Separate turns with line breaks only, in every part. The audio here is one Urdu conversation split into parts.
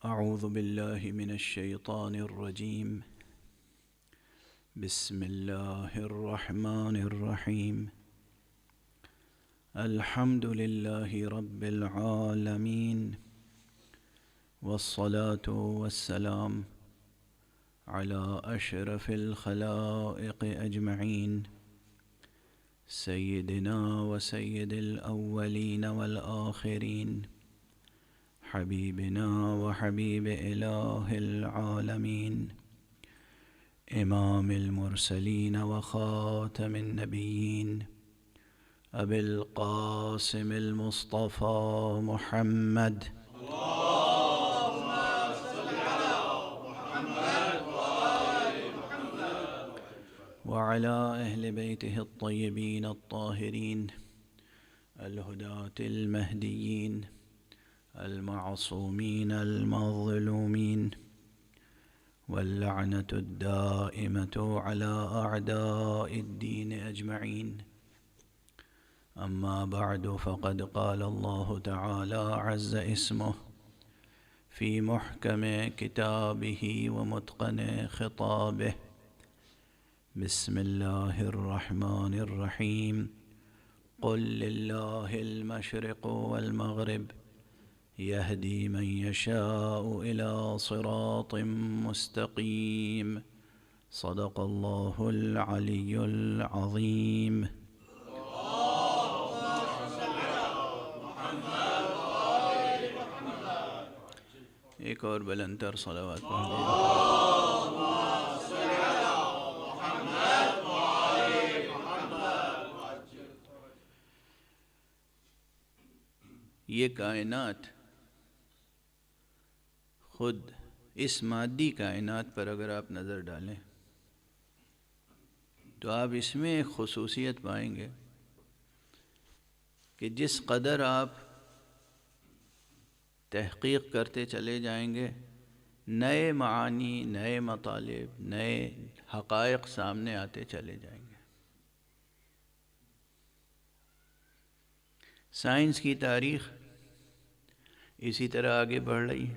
أعوذ بالله من الشيطان الرجيم. بسم الله الرحمن الرحيم. الحمد لله رب العالمين، والصلاة والسلام على أشرف الخلائق أجمعين، سيدنا وسيد الأولين والآخرين، حبيبنا وحبيب إله العالمين، إمام المرسلين وخاتم النبيين، أبي القاسم المصطفى محمد،
اللهم صل على محمد وآل محمد،
وعلى أهل بيته الطيبين الطاهرين الهداة المهديين المعصومين المظلومين، واللعنة الدائمة على أعداء الدين أجمعين. أما بعد، فقد قال الله تعالى عز اسمه في محكم كتابه ومتقن خطابه: بسم الله الرحمن الرحيم. قل لله المشرق والمغرب، يهدي من يشاء إلى صراط مستقيم. صدق الله العلي العظيم. ایک اور بلند تر صلوات یہ کائنات خود اس مادی کائنات پر اگر آپ نظر ڈالیں تو آپ اس میں ایک خصوصیت پائیں گے کہ جس قدر آپ تحقیق کرتے چلے جائیں گے، نئے معانی، نئے مطالب، نئے حقائق سامنے آتے چلے جائیں گے۔ سائنس کی تاریخ اسی طرح آگے بڑھ رہی ہے۔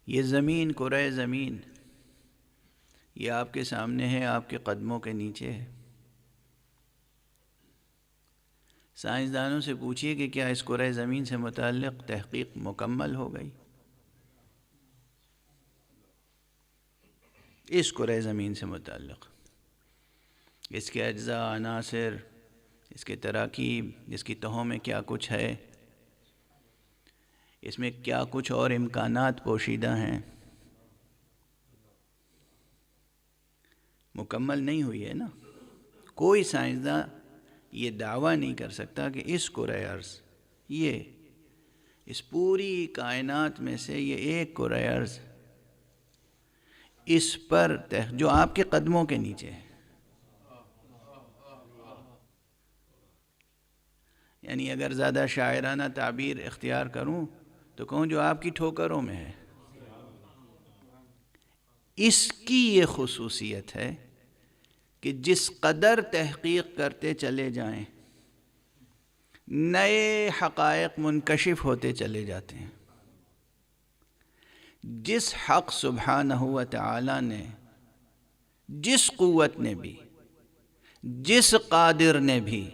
یہ زمین، کرۂ زمین، یہ آپ کے سامنے ہے، آپ کے قدموں کے نیچے ہے۔ سائنسدانوں سے پوچھئے کہ کیا اس کرۂ زمین سے متعلق تحقیق مکمل ہو گئی؟ اس کرۂ زمین سے متعلق اس کے اجزاء، عناصر، اس کے تراکیب، اس کی تہوں میں کیا کچھ ہے، اس میں کیا کچھ اور امکانات پوشیدہ ہیں، مکمل نہیں ہوئی ہے نا۔ کوئی سائنسداں یہ دعویٰ نہیں کر سکتا کہ اس کرۂ ارض، یہ اس پوری کائنات میں سے یہ ایک کرۂ ارض، اس پر جو آپ کے قدموں کے نیچے ہے، یعنی اگر زیادہ شاعرانہ تعبیر اختیار کروں تو کہوں جو آپ کی ٹھوکروں میں ہے، اس کی یہ خصوصیت ہے کہ جس قدر تحقیق کرتے چلے جائیں، نئے حقائق منکشف ہوتے چلے جاتے ہیں۔ جس حق سبحانہ و تعالی نے، جس قوت نے بھی، جس قادر نے بھی،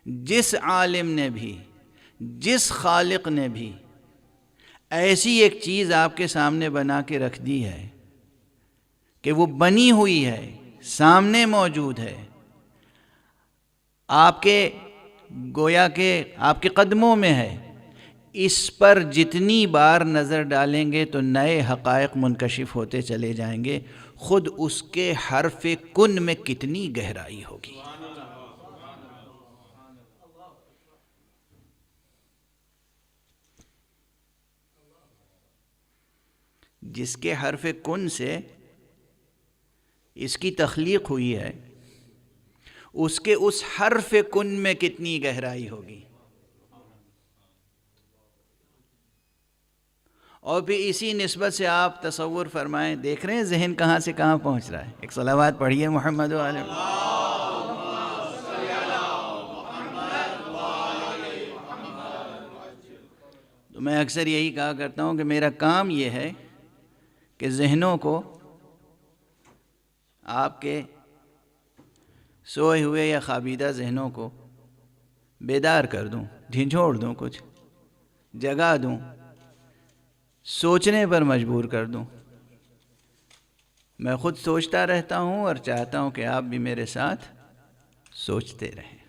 جس عالم نے بھی، جس خالق نے بھی ایسی ایک چیز آپ کے سامنے بنا کے رکھ دی ہے کہ وہ بنی ہوئی ہے، سامنے موجود ہے، آپ کے گویا کہ آپ کے قدموں میں ہے، اس پر جتنی بار نظر ڈالیں گے تو نئے حقائق منکشف ہوتے چلے جائیں گے۔ خود اس کے حرف کن میں کتنی گہرائی ہوگی۔ جس کے حرف کن سے اس کی تخلیق ہوئی ہے، اس کے اس حرف کن میں کتنی گہرائی ہوگی۔ اور پھر اسی نسبت سے آپ تصور فرمائیں، دیکھ رہے ہیں ذہن کہاں سے کہاں پہنچ رہا ہے۔ ایک صلوات پڑھیے محمد علیہ۔ تو میں اکثر یہی کہا کرتا ہوں کہ میرا کام یہ ہے کہ ذہنوں کو، آپ کے سوئے ہوئے یا خوابیدہ ذہنوں کو بیدار کر دوں، جھنجھوڑ دوں، کچھ جگا دوں، سوچنے پر مجبور کر دوں۔ میں خود سوچتا رہتا ہوں اور چاہتا ہوں کہ آپ بھی میرے ساتھ سوچتے رہیں۔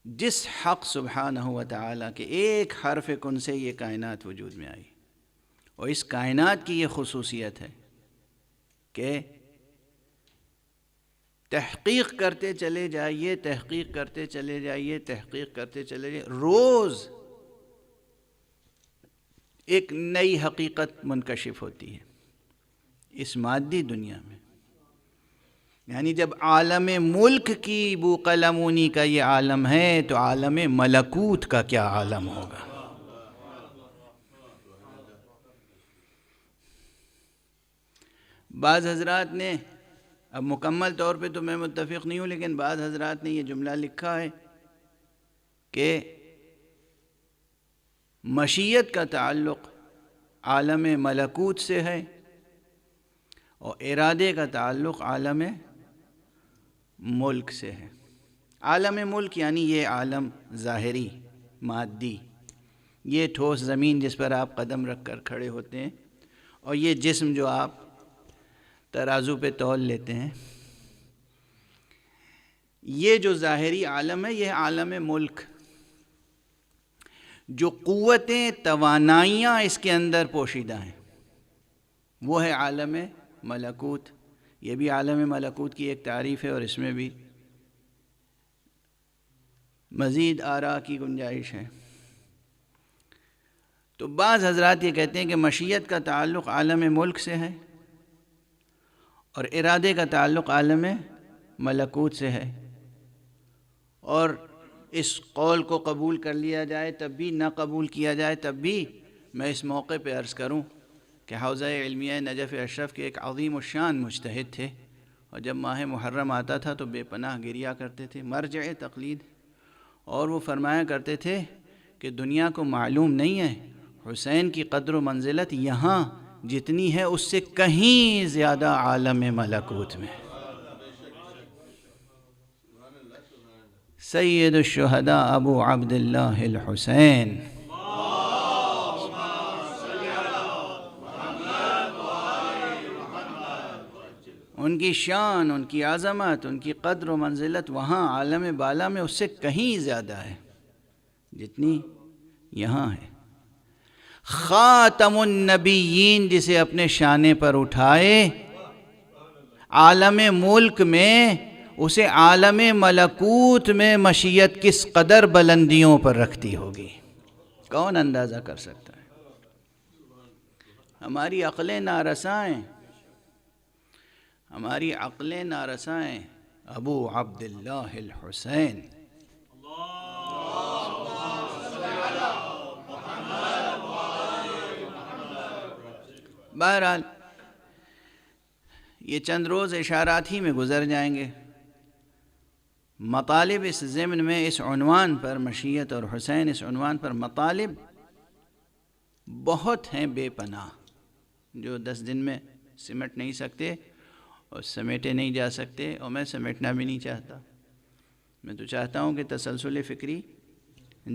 جس حق سبحانہ و تعالیٰ کے ایک حرف کن سے یہ کائنات وجود میں آئی، اور اس کائنات کی یہ خصوصیت ہے کہ تحقیق کرتے چلے جائیے، تحقیق کرتے چلے جائیے، تحقیق کرتے چلے جائیے، روز ایک نئی حقیقت منکشف ہوتی ہے اس مادی دنیا میں۔ یعنی جب عالم ملک کی بوقلمونی کا یہ عالم ہے تو عالم ملکوت کا کیا عالم ہوگا؟ بعض حضرات نے، اب مکمل طور پہ تو میں متفق نہیں ہوں، لیکن بعض حضرات نے یہ جملہ لکھا ہے کہ مشیت کا تعلق عالم ملکوت سے ہے اور ارادے کا تعلق عالم ملک سے ہے۔ عالم ملک یعنی یہ عالم ظاہری، مادی، یہ ٹھوس زمین جس پر آپ قدم رکھ کر کھڑے ہوتے ہیں، اور یہ جسم جو آپ ترازو پہ تول لیتے ہیں، یہ جو ظاہری عالم ہے یہ عالم ملک۔ جو قوتیں، توانائیاں اس کے اندر پوشیدہ ہیں وہ ہے عالم ملکوت۔ یہ بھی عالم ملکوت کی ایک تعریف ہے، اور اس میں بھی مزید آراء کی گنجائش ہے۔ تو بعض حضرات یہ کہتے ہیں کہ مشیت کا تعلق عالم ملک سے ہے اور ارادے کا تعلق عالم ملکوت سے ہے، اور اس قول کو قبول کر لیا جائے تب بھی، نہ قبول کیا جائے تب بھی، میں اس موقع پہ عرض کروں کہ حوزہ علمیہ نجف اشرف کے ایک عظیم الشان مجتہد تھے، اور جب ماہ محرم آتا تھا تو بے پناہ گریا کرتے تھے، مرجع تقلید، اور وہ فرمایا کرتے تھے کہ دنیا کو معلوم نہیں ہے حسین کی قدر و منزلت یہاں جتنی ہے اس سے کہیں زیادہ عالم ملکوت میں۔ سید الشہداء ابو عبداللہ الحسین، ان کی شان، ان کی عظمت، ان کی قدر و منزلت وہاں عالم بالا میں اس سے کہیں زیادہ ہے جتنی یہاں ہے۔ خاتم النبیین جسے اپنے شانے پر اٹھائے، عالم ملک میں اسے عالم ملکوت میں مشیت کس قدر بلندیوں پر رکھتی ہوگی، کون اندازہ کر سکتا ہے؟ ہماری عقلیں نارسائیں، ہماری عقلیں نارسائیں۔ ابو عبداللہ الحسین، بہرحال یہ چند روز اشارات ہی میں گزر جائیں گے۔ مطالب اس ضمن میں، اس عنوان پر، مشیت اور حسین، اس عنوان پر مطالب بہت ہیں بے پناہ، جو 10 دن میں سمٹ نہیں سکتے اور سمیٹے نہیں جا سکتے، اور میں سمیٹنا بھی نہیں چاہتا۔ میں تو چاہتا ہوں کہ تسلسل فکری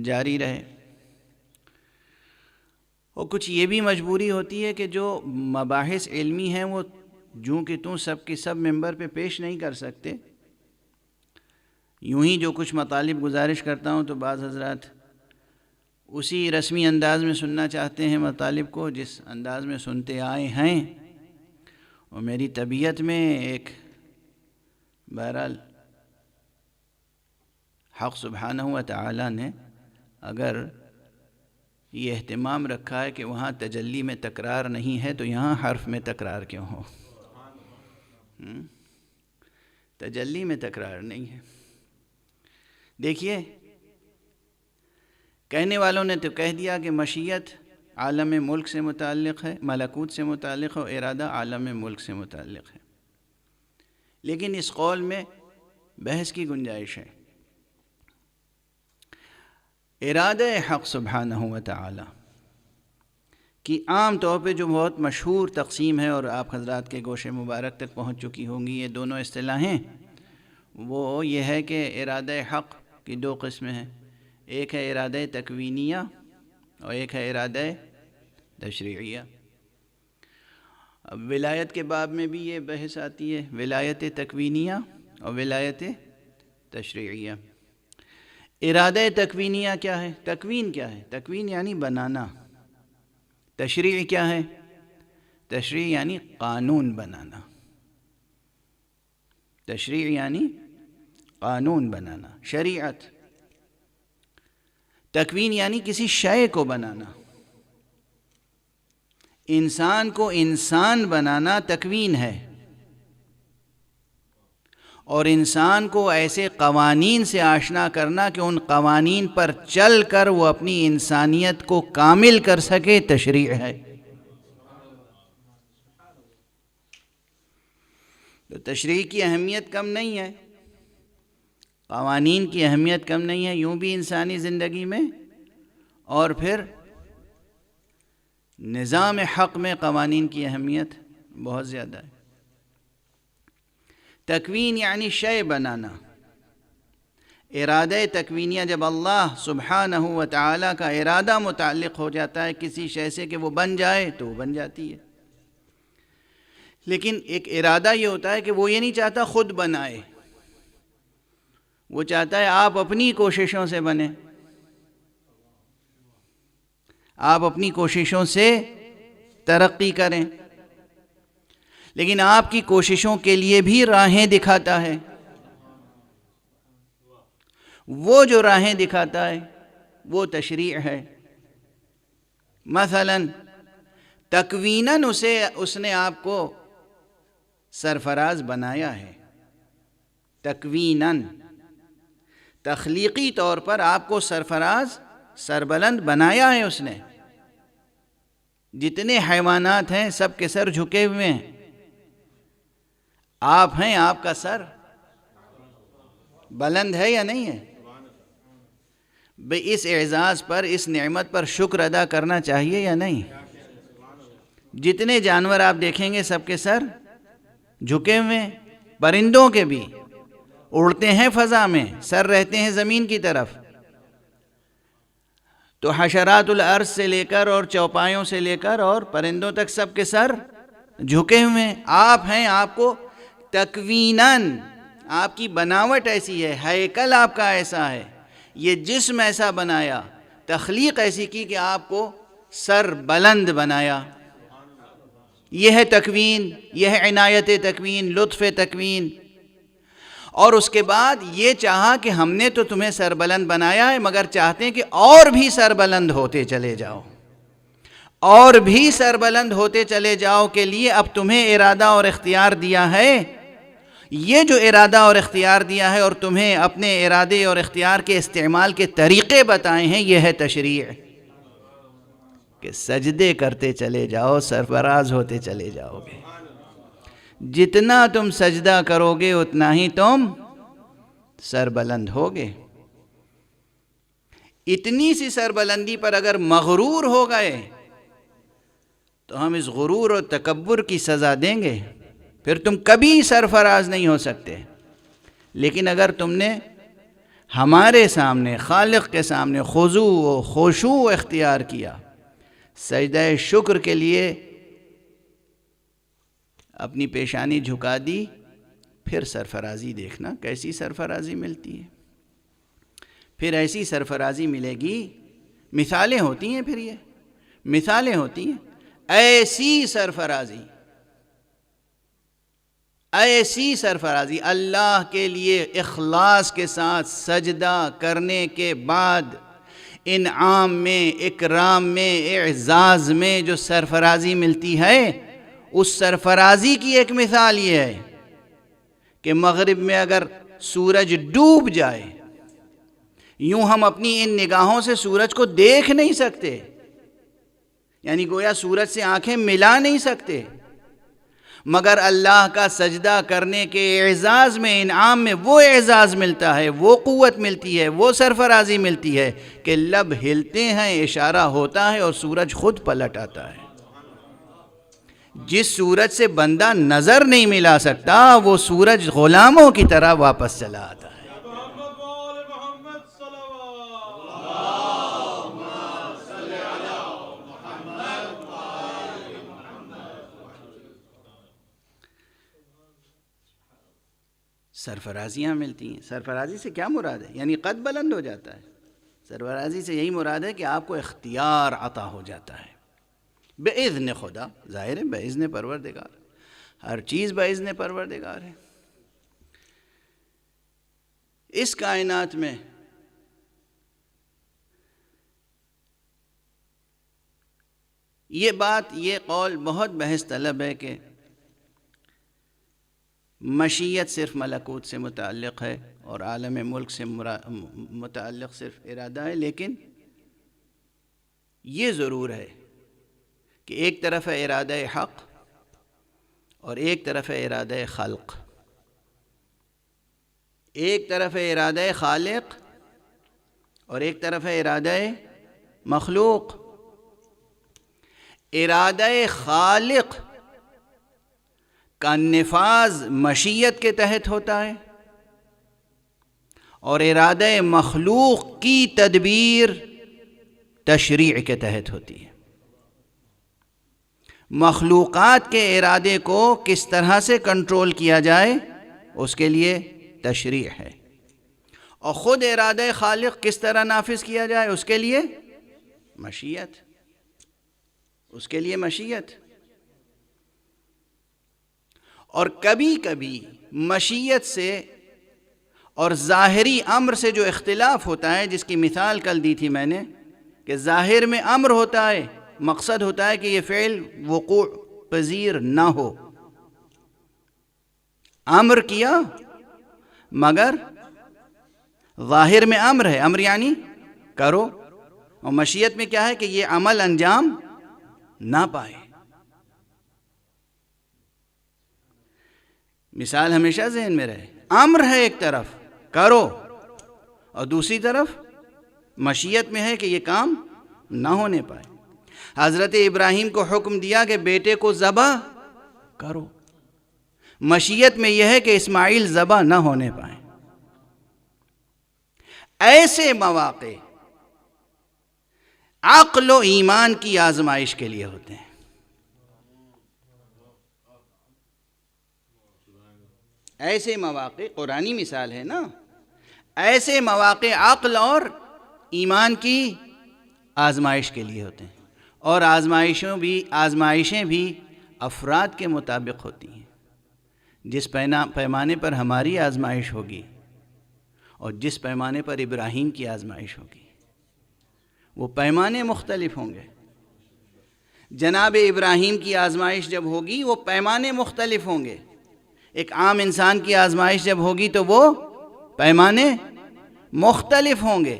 جاری رہے، اور کچھ یہ بھی مجبوری ہوتی ہے کہ جو مباحث علمی ہیں وہ جوں کہ توں سب کے سب ممبر پہ پیش نہیں کر سکتے۔ یوں ہی جو کچھ مطالب گزارش کرتا ہوں تو بعض حضرات اسی رسمی انداز میں سننا چاہتے ہیں مطالب کو جس انداز میں سنتے آئے ہیں، اور میری طبیعت میں ایک، بہرحال حق سبحانہ و تعالیٰ نے اگر یہ اہتمام رکھا ہے کہ وہاں تجلی میں تکرار نہیں ہے تو یہاں حرف میں تکرار کیوں ہو؟ تجلی میں تکرار نہیں ہے۔ دیکھیے، کہنے والوں نے تو کہہ دیا کہ مشیت عالم ملک سے متعلق ہے، ملکوت سے متعلق ہے، اور ارادہ عالم ملک سے متعلق ہے، لیکن اس قول میں بحث کی گنجائش ہے۔ ارادہ حق سبحانہ و تعالی کی عام طور پہ جو بہت مشہور تقسیم ہے اور آپ حضرات کے گوش مبارک تک پہنچ چکی ہوں گی یہ دونوں اصطلاحیں، وہ یہ ہے کہ ارادہ حق کی دو قسمیں ہیں، ایک ہے ارادہ تکوینیہ اور ایک ہے ارادہ تشریعیہ۔ اب ولایت کے باب میں بھی یہ بحث آتی ہے، ولایت تکوینیہ اور ولایت تشریعیہ۔ ارادہ تکوینیہ کیا ہے؟ تکوین کیا ہے؟ تکوین یعنی بنانا۔ تشریع کیا ہے؟ تشریع یعنی قانون بنانا۔ تشریع یعنی قانون بنانا، شریعت۔ تکوین یعنی کسی شے کو بنانا، انسان کو انسان بنانا تکوین ہے، اور انسان کو ایسے قوانین سے آشنا کرنا کہ ان قوانین پر چل کر وہ اپنی انسانیت کو کامل کر سکے، تشریع ہے۔ تو تشریع کی اہمیت کم نہیں ہے، قوانین کی اہمیت کم نہیں ہے یوں بھی انسانی زندگی میں، اور پھر نظام حق میں قوانین کی اہمیت بہت زیادہ ہے۔ تکوین یعنی شے بنانا۔ ارادہ تکوینیہ جب اللہ سبحانہ و تعالیٰ کا ارادہ متعلق ہو جاتا ہے کسی شے سے کہ وہ بن جائے تو وہ بن جاتی ہے، لیکن ایک ارادہ یہ ہوتا ہے کہ وہ یہ نہیں چاہتا خود بنائے، وہ چاہتا ہے آپ اپنی کوششوں سے بنیں، آپ اپنی کوششوں سے ترقی کریں، لیکن آپ کی کوششوں کے لیے بھی راہیں دکھاتا ہے۔ وہ جو راہیں دکھاتا ہے وہ تشریع ہے۔ مثلا تکویناً اس نے آپ کو سرفراز بنایا ہے، تکویناً تخلیقی طور پر آپ کو سرفراز، سربلند بنایا ہے اس نے۔ جتنے حیوانات ہیں سب کے سر جھکے ہوئے ہیں، آپ ہیں، آپ کا سر بلند ہے یا نہیں ہے؟ بھئی اس اعزاز پر، اس نعمت پر شکر ادا کرنا چاہیے یا نہیں؟ جتنے جانور آپ دیکھیں گے سب کے سر جھکے ہوئے ہیں، پرندوں کے بھی اڑتے ہیں فضا میں، سر رہتے ہیں زمین کی طرف۔ تو حشرات الارض سے لے کر اور چوپایوں سے لے کر اور پرندوں تک سب کے سر جھکے ہوئے ہیں۔ آپ ہیں، آپ کو تکویناً آپ کی بناوٹ ایسی ہے، ہیکل آپ کا ایسا ہے، یہ جسم ایسا بنایا، تخلیق ایسی کی کہ آپ کو سر بلند بنایا۔ یہ ہے تکوین، یہ ہے عنایت تکوین، لطف تکوین۔ اور اس کے بعد یہ چاہا کہ ہم نے تو تمہیں سربلند بنایا ہے، مگر چاہتے ہیں کہ اور بھی سربلند ہوتے چلے جاؤ، اور بھی سربلند ہوتے چلے جاؤ کے لیے اب تمہیں ارادہ اور اختیار دیا ہے۔ یہ جو ارادہ اور اختیار دیا ہے اور تمہیں اپنے ارادے اور اختیار کے استعمال کے طریقے بتائے ہیں، یہ ہے تشریع، کہ سجدے کرتے چلے جاؤ، سرفراز ہوتے چلے جاؤ گے۔ جتنا تم سجدہ کرو گے اتنا ہی تم سربلند ہوگے۔ اتنی سی سربلندی پر اگر مغرور ہو گئے تو ہم اس غرور اور تکبر کی سزا دیں گے، پھر تم کبھی سرفراز نہیں ہو سکتے۔ لیکن اگر تم نے ہمارے سامنے، خالق کے سامنے خضوع و خشوع اختیار کیا، سجدہ شکر کے لیے اپنی پیشانی جھکا دی، پھر سرفرازی دیکھنا کیسی سرفرازی ملتی ہے۔ پھر ایسی سرفرازی ملے گی، مثالیں ہوتی ہیں، پھر یہ مثالیں ہوتی ہیں، ایسی سرفرازی، ایسی سرفرازی، اللہ کے لیے اخلاص کے ساتھ سجدہ کرنے کے بعد انعام میں، اکرام میں، اعزاز میں جو سرفرازی ملتی ہے، اس سرفرازی کی ایک مثال یہ ہے کہ مغرب میں اگر سورج ڈوب جائے، یوں ہم اپنی ان نگاہوں سے سورج کو دیکھ نہیں سکتے، یعنی گویا سورج سے آنکھیں ملا نہیں سکتے، مگر اللہ کا سجدہ کرنے کے اعزاز میں، انعام میں وہ اعزاز ملتا ہے، وہ قوت ملتی ہے، وہ سرفرازی ملتی ہے کہ لب ہلتے ہیں، اشارہ ہوتا ہے اور سورج خود پلٹ آتا ہے۔ جس سورج سے بندہ نظر نہیں ملا سکتا، وہ سورج غلاموں کی طرح واپس چلا آتا ہے۔
محمد وآل محمد صلوات۔
سرفرازیاں ملتی ہیں۔ سرفرازی سے کیا مراد ہے؟ یعنی قد بلند ہو جاتا ہے۔ سرفرازی سے یہی مراد ہے کہ آپ کو اختیار عطا ہو جاتا ہے بِإِذْنِ خدا، ظاہر ہے بِإِذْنِ پروردگار، ہر چیز بِإِذْنِ پروردگار ہے۔ اس کائنات میں یہ بات، یہ قول بہت بحث طلب ہے کہ مشیت صرف ملکوت سے متعلق ہے اور عالم ملک سے متعلق صرف ارادہ ہے، لیکن یہ ضرور ہے کہ ایک طرف ہے ارادہ حق اور ایک طرف ہے ارادہ خلق، ایک طرف ہے ارادہ خالق اور ایک طرف ہے ارادہ مخلوق۔ ارادہ خالق کا نفاذ مشیت کے تحت ہوتا ہے اور ارادہ مخلوق کی تدبیر تشریع کے تحت ہوتی ہے۔ مخلوقات کے ارادے کو کس طرح سے کنٹرول کیا جائے اس کے لیے تشریع ہے، اور خود ارادہ خالق کس طرح نافذ کیا جائے اس کے لیے مشیت، اس کے لیے مشیت۔ اور کبھی کبھی مشیت سے اور ظاہری امر سے جو اختلاف ہوتا ہے، جس کی مثال کل دی تھی میں نے، کہ ظاہر میں امر ہوتا ہے، مقصد ہوتا ہے کہ یہ فعل وقوع پذیر نہ ہو، امر کیا مگر ظاہر میں امر ہے، امر یعنی کرو، اور مشیت میں کیا ہے کہ یہ عمل انجام نہ پائے۔ مثال ہمیشہ ذہن میں رہے، امر ہے ایک طرف کرو اور دوسری طرف مشیت میں ہے کہ یہ کام نہ ہونے پائے۔ حضرت ابراہیم کو حکم دیا کہ بیٹے کو ذبح کرو، مشیت میں یہ ہے کہ اسماعیل ذبح نہ ہونے پائیں۔ ایسے مواقع عقل و ایمان کی آزمائش کے لیے ہوتے ہیں۔ ایسے مواقع، قرآنی مثال ہے نا، ایسے مواقع عقل اور ایمان کی آزمائش کے لیے ہوتے ہیں، اور آزمائشیں بھی افراد کے مطابق ہوتی ہیں۔ جس پیمانے پر ہماری آزمائش ہوگی اور جس پیمانے پر ابراہیم کی آزمائش ہوگی، وہ پیمانے مختلف ہوں گے۔ جناب ابراہیم کی آزمائش جب ہوگی وہ پیمانے مختلف ہوں گے، ایک عام انسان کی آزمائش جب ہوگی تو وہ پیمانے مختلف ہوں گے۔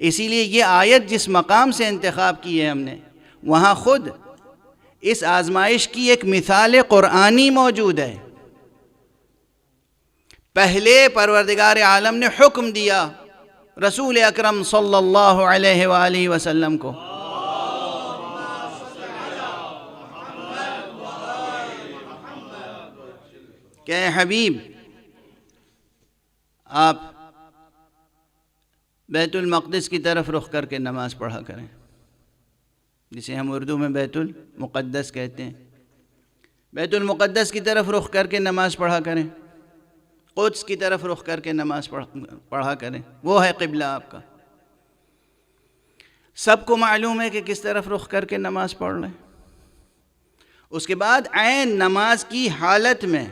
اسی لیے یہ آیت جس مقام سے انتخاب کی ہے ہم نے، وہاں خود اس آزمائش کی ایک مثال قرآنی موجود ہے۔ پہلے پروردگار عالم نے حکم دیا رسول اکرم صلی اللہ علیہ وآلہ وسلم کو، کہ اے حبیب آپ بیت المقدس کی طرف رخ کر کے نماز پڑھا کریں، جسے ہم اردو میں بیت المقدس کہتے ہیں۔ بیت المقدس کی طرف رخ کر کے نماز پڑھا کریں، قدس کی طرف رخ کر کے نماز پڑھا کریں، وہ ہے قبلہ آپ کا۔ سب کو معلوم ہے کہ کس طرف رخ کر کے نماز پڑھ لیں۔ اس کے بعد عین نماز کی حالت میں،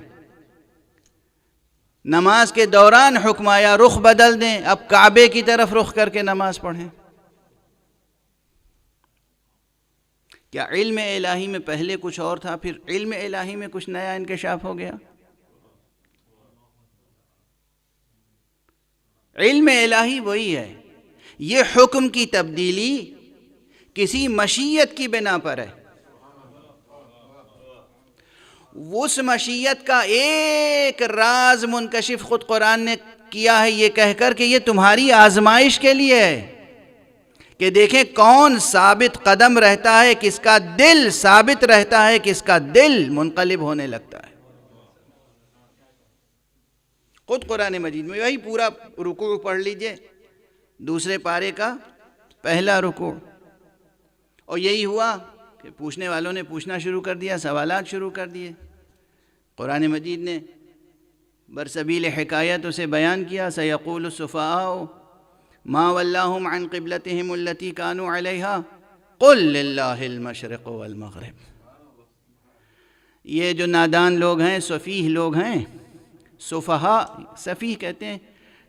نماز کے دوران حکم آیا رخ بدل دیں، اب کعبے کی طرف رخ کر کے نماز پڑھیں۔ کیا علم الہی میں پہلے کچھ اور تھا، پھر علم الہی میں کچھ نیا انکشاف ہو گیا؟ علم الہی وہی ہے، یہ حکم کی تبدیلی کسی مشیت کی بنا پر ہے۔ اس مشیت کا ایک راز منکشف خود قرآن نے کیا ہے یہ کہہ کر کہ یہ تمہاری آزمائش کے لیے ہے کہ دیکھیں کون ثابت قدم رہتا ہے، کس کا دل ثابت رہتا ہے، کس کا دل منقلب ہونے لگتا ہے۔ خود قرآن مجید میں وہی پورا رکوع پڑھ لیجئے، دوسرے پارے کا پہلا رکوع، اور یہی ہوا کہ پوچھنے والوں نے پوچھنا شروع کر دیا، سوالات شروع کر دیے۔ قرآن مجید نے برسبیل حکایت اسے بیان کیا، سیقول السفہاء ما ولاہم عن قبلتہم التی کانوا علیہا قل للہ المشرق والمغرب۔ یہ جو نادان لوگ ہیں، سفیہ لوگ ہیں، سفہاء سفیہ کہتے ہیں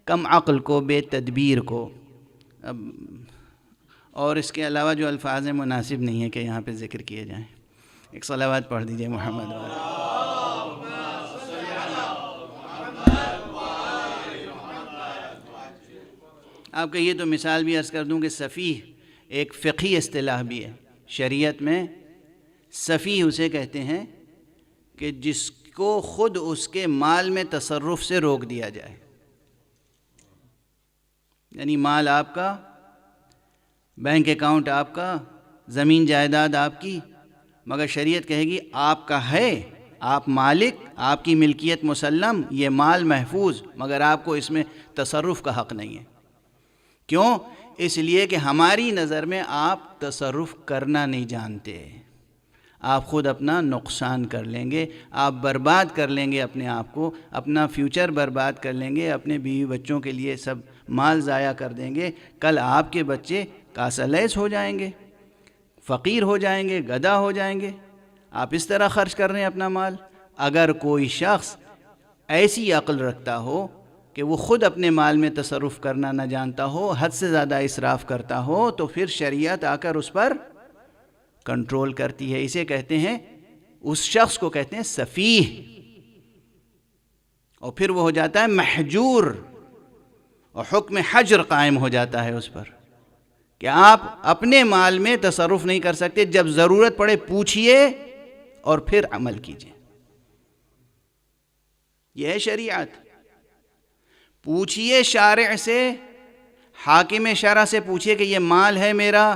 کم عقل کو، بے تدبیر کو۔ اب اور اس کے علاوہ جو الفاظ مناسب نہیں ہے کہ یہاں پہ ذکر کیے جائیں۔ ایک صلوات پڑھ دیجئے محمد والا۔ آپ کا یہ تو مثال بھی عرض کر دوں کہ سفیہ ایک فقہی اصطلاح بھی ہے شریعت میں۔ سفیہ اسے کہتے ہیں کہ جس کو خود اس کے مال میں تصرف سے روک دیا جائے، یعنی مال آپ کا، بینک اکاؤنٹ آپ کا، زمین جائیداد آپ کی، مگر شریعت کہے گی آپ کا ہے، آپ مالک، آپ کی ملکیت مسلم، یہ مال محفوظ، مگر آپ کو اس میں تصرف کا حق نہیں ہے۔ کیوں؟ اس لیے کہ ہماری نظر میں آپ تصرف کرنا نہیں جانتے، آپ خود اپنا نقصان کر لیں گے، آپ برباد کر لیں گے اپنے آپ کو، اپنا فیوچر برباد کر لیں گے، اپنے بیوی بچوں کے لیے سب مال ضائع کر دیں گے۔ کل آپ کے بچے کاسلیس ہو جائیں گے، فقیر ہو جائیں گے، گدھا ہو جائیں گے۔ آپ اس طرح خرچ کر رہے ہیں اپنا مال۔ اگر کوئی شخص ایسی عقل رکھتا ہو کہ وہ خود اپنے مال میں تصرف کرنا نہ جانتا ہو، حد سے زیادہ اسراف کرتا ہو، تو پھر شریعت آ کر اس پر کنٹرول کرتی ہے۔ اسے کہتے ہیں، اس شخص کو کہتے ہیں سفیہ، اور پھر وہ ہو جاتا ہے محجور، اور حکم حجر قائم ہو جاتا ہے اس پر کہ آپ اپنے مال میں تصرف نہیں کر سکتے، جب ضرورت پڑے پوچھئے اور پھر عمل کیجئے۔ یہ ہے شریعت۔ پوچھئے شارع سے، حاکم شرع سے پوچھئے کہ یہ مال ہے میرا،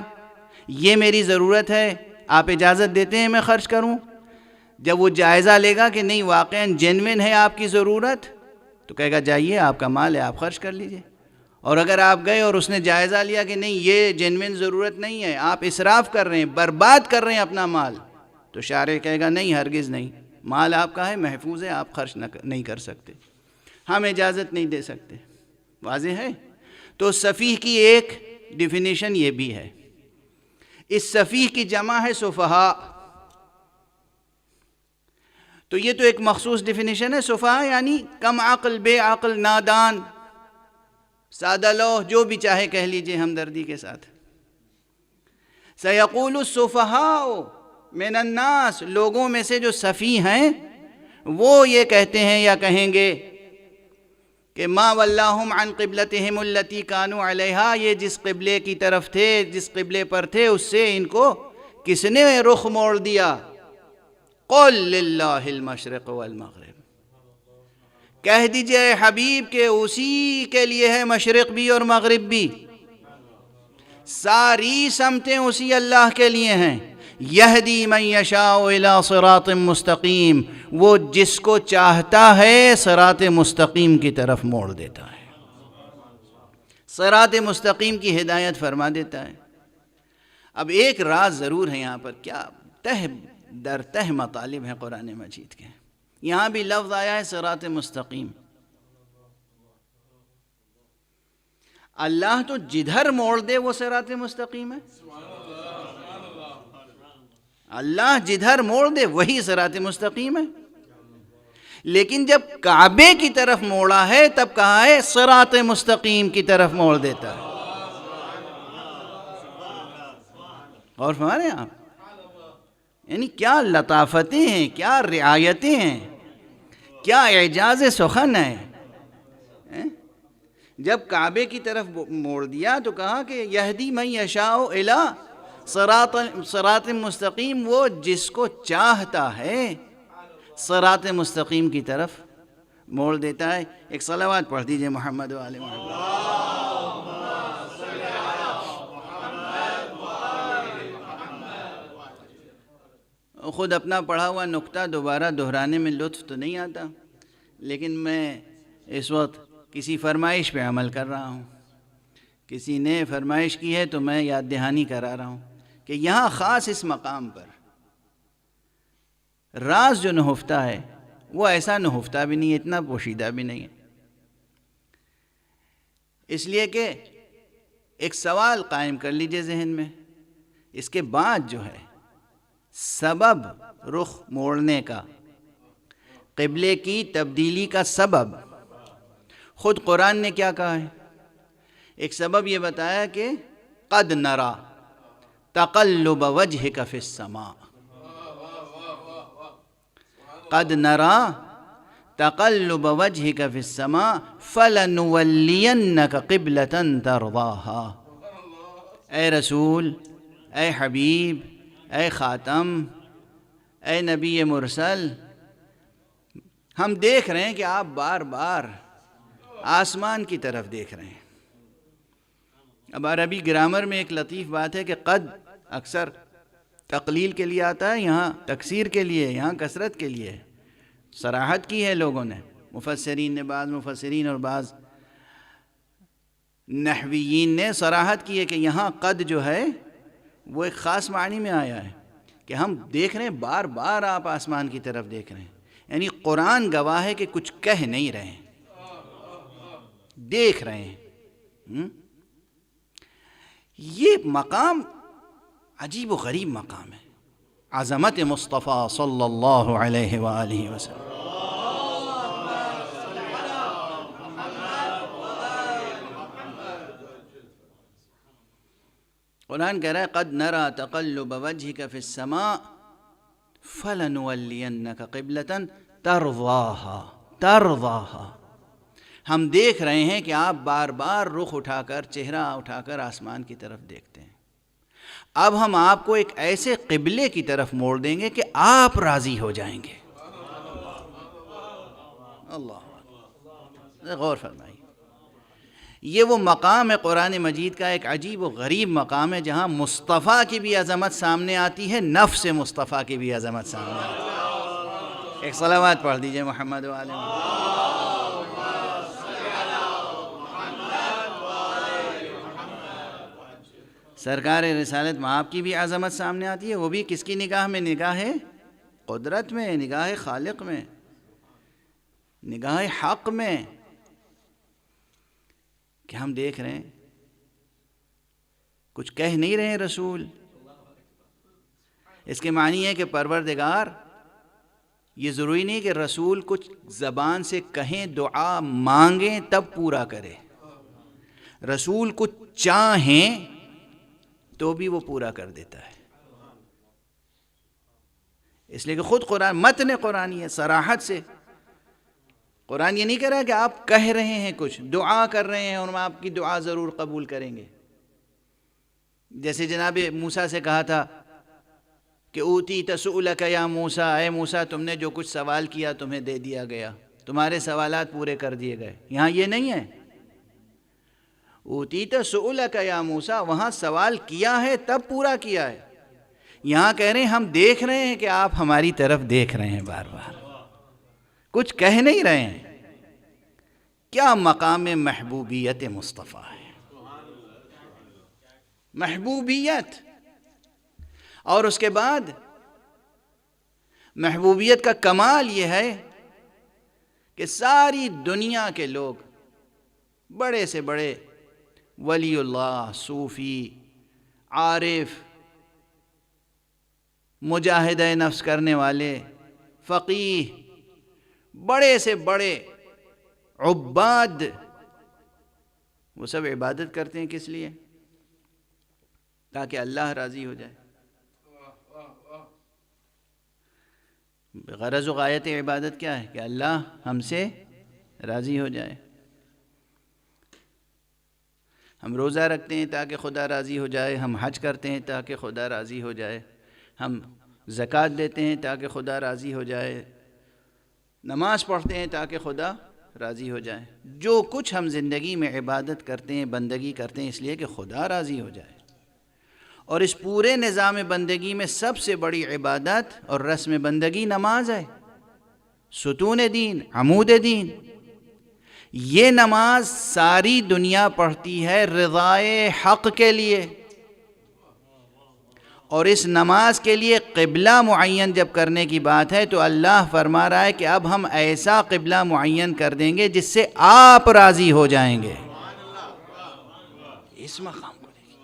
یہ میری ضرورت ہے، آپ اجازت دیتے ہیں میں خرچ کروں؟ جب وہ جائزہ لے گا کہ نہیں واقعاً جینوین ہے آپ کی ضرورت، تو کہے گا جائیے آپ کا مال ہے، آپ خرچ کر لیجئے۔ اور اگر آپ گئے اور اس نے جائزہ لیا کہ نہیں یہ جینوین ضرورت نہیں ہے، آپ اسراف کر رہے ہیں، برباد کر رہے ہیں اپنا مال، تو شارع کہے گا نہیں، ہرگز نہیں، مال آپ کا ہے، محفوظ ہے، آپ خرچ نہیں کر سکتے، ہم اجازت نہیں دے سکتے۔ واضح ہے؟ تو سفیہ کی ایک ڈیفینیشن یہ بھی ہے۔ اس سفیہ کی جمع ہے سفہاء، تو یہ تو ایک مخصوص ڈیفینیشن ہے۔ سفہاء یعنی کم عقل، بے عقل، نادان، سادہ لوح، جو بھی چاہے کہہ لیجئے ہمدردی کے ساتھ۔ سیقول السفہاء من الناس، لوگوں میں سے جو سفیہ ہیں وہ یہ کہتے ہیں یا کہیں گے کہ ما ولاہم عن قبلتہم التی کانوا علیہا، یہ جس قبلے کی طرف تھے، جس قبلے پر تھے، اس سے ان کو کس نے رخ موڑ دیا؟ قل للہ المشرق والمغرب، کہہ دیجئے اے حبیب کہ اسی کے لیے ہے مشرق بھی اور مغرب بھی، ساری سمتیں اسی اللہ کے لیے ہیں۔ یہدی من یشاء الی صراط مستقیم، وہ جس کو چاہتا ہے صراط مستقیم کی طرف موڑ دیتا ہے، صراط مستقیم کی ہدایت فرما دیتا ہے۔ اب ایک راز ضرور ہے یہاں پر، کیا تہ در تہ مطالب ہیں قرآن مجید کے۔ یہاں بھی لفظ آیا ہے صراط مستقیم، اللہ تو جدھر موڑ دے وہ صراط مستقیم ہے، اللہ جدھر موڑ دے وہی صراط مستقیم ہے۔ لیکن جب کعبے کی طرف موڑا ہے تب کہا ہے صراط مستقیم کی طرف موڑ دیتا ہے۔ اور فرما رہے ہیں آپ، یعنی کیا لطافتیں ہیں، کیا رعایتیں ہیں، کیا اعجاز سخن ہے۔ جب کعبے کی طرف موڑ دیا تو کہا کہ یہدی من یشاء الی صراط مستقیم، وہ جس کو چاہتا ہے صراط مستقیم کی طرف موڑ دیتا ہے۔ ایک صلوات پڑھ دیجئے محمد و آل محمد۔ خود اپنا پڑھا ہوا نقطہ دوبارہ دہرانے میں لطف تو نہیں آتا، لیکن میں اس وقت کسی فرمائش پہ عمل کر رہا ہوں۔ کسی نے فرمائش کی ہے تو میں یاد دہانی کرا رہا ہوں کہ یہاں خاص اس مقام پر راز جو نہفتہ ہے وہ ایسا نہفتہ بھی نہیں ہے، اتنا پوشیدہ بھی نہیں ہے۔ اس لیے کہ ایک سوال قائم کر لیجئے ذہن میں، اس کے بعد جو ہے سبب رخ موڑنے کا، قبلے کی تبدیلی کا سبب خود قرآن نے کیا کہا ہے؟ ایک سبب یہ بتایا کہ قد نرا تقلب وجہک فی السماء، قد نرا تقلب وجہک فی السماء فلنولینک قبلۃ ترضاہا۔ اے رسول، اے حبیب، اے خاتم، اے نبی مرسل، ہم دیکھ رہے ہیں کہ آپ بار بار آسمان کی طرف دیکھ رہے ہیں۔ اب عربی گرامر میں ایک لطیف بات ہے کہ قد اکثر تقلیل کے لیے آتا ہے، یہاں تکثیر کے لیے، یہاں کثرت کے لیے صراحت کی ہے لوگوں نے، مفسرین نے، بعض مفسرین اور بعض نحویین نے صراحت کی ہے کہ یہاں قد جو ہے وہ ایک خاص معنی میں آیا ہے کہ ہم دیکھ رہے ہیں، بار بار آپ آسمان کی طرف دیکھ رہے ہیں، یعنی قرآن گواہ ہے کہ کچھ کہہ نہیں رہے ہیں، دیکھ رہے ہیں۔ یہ مقام عجیب و غریب مقام ہے، عظمت مصطفیٰ صلی اللہ علیہ وآلہ وسلم۔ قرآن کہہ رہا ہے قد نرا تقلب وجہک فی السماء فلنولینک قبلۃ ترضاہا، ترضاہا، ہم دیکھ رہے ہیں کہ آپ بار بار رخ اٹھا کر، چہرہ اٹھا کر آسمان کی طرف دیکھتے ہیں، اب ہم آپ کو ایک ایسے قبلے کی طرف موڑ دیں گے کہ آپ راضی ہو جائیں گے۔ اللہ، غور فرمائیے، یہ وہ مقام ہے قرآن مجید کا، ایک عجیب و غریب مقام ہے جہاں مصطفیٰ کی بھی عظمت سامنے آتی ہے، نفس مصطفیٰ کی بھی عظمت سامنے آتی ہے۔ ایک صلوات پڑھ دیجئے محمد و آل محمد۔ سرکار رسالت مآب کی بھی عظمت سامنے آتی ہے، وہ بھی کس کی نگاہ میں؟ نگاہ قدرت میں، نگاہ خالق میں، نگاہ حق میں، کہ ہم دیکھ رہے ہیں، کچھ کہہ نہیں رہے ہیں رسول۔ اس کے معنی ہے کہ پروردگار، یہ ضروری نہیں کہ رسول کچھ زبان سے کہیں، دعا مانگیں تب پورا کرے، رسول کچھ چاہیں تو بھی وہ پورا کر دیتا ہے۔ اس لیے کہ خود قرآن، متن قرآنی ہے، صراحت سے قرآن یہ نہیں کہہ رہا کہ آپ کہہ رہے ہیں کچھ، دعا کر رہے ہیں اور ہم آپ کی دعا ضرور قبول کریں گے۔ جیسے جناب موسیٰ سے کہا تھا کہ اوتیت سؤلک یا موسیٰ، اے موسیٰ تم نے جو کچھ سوال کیا تمہیں دے دیا گیا، تمہارے سوالات پورے کر دیے گئے۔ یہاں یہ نہیں ہے، اوتیت سؤلک یا موسیٰ، وہاں سوال کیا ہے تب پورا کیا ہے، یہاں کہہ رہے ہیں ہم دیکھ رہے ہیں کہ آپ ہماری طرف دیکھ رہے ہیں، بار بار کچھ کہہ نہیں رہے ہیں۔ کیا مقام محبوبیت مصطفیٰ ہے، محبوبیت، اور اس کے بعد محبوبیت کا کمال یہ ہے کہ ساری دنیا کے لوگ، بڑے سے بڑے ولی اللہ، صوفی، عارف، مجاہد نفس کرنے والے، فقیہ، بڑے سے بڑے عباد، وہ سب عبادت کرتے ہیں کس لیے؟ تاکہ اللہ راضی ہو جائے۔ غرض و غایت عبادت کیا ہے؟ کہ اللہ ہم سے راضی ہو جائے۔ ہم روزہ رکھتے ہیں تاکہ خدا راضی ہو جائے، ہم حج کرتے ہیں تاکہ خدا راضی ہو جائے، ہم زکوٰۃ دیتے ہیں تاکہ خدا راضی ہو جائے، نماز پڑھتے ہیں تاکہ خدا راضی ہو جائے. جو کچھ ہم زندگی میں عبادت کرتے ہیں، بندگی کرتے ہیں، اس لیے کہ خدا راضی ہو جائے. اور اس پورے نظام بندگی میں سب سے بڑی عبادت اور رسم بندگی نماز ہے، ستون دین، عمود دین. یہ نماز ساری دنیا پڑھتی ہے رضائے حق کے لیے، اور اس نماز کے لیے قبلہ معین جب کرنے کی بات ہے تو اللہ فرما رہا ہے کہ اب ہم ایسا قبلہ معین کر دیں گے جس سے آپ راضی ہو جائیں گے. اس مقام کو دیکھیں،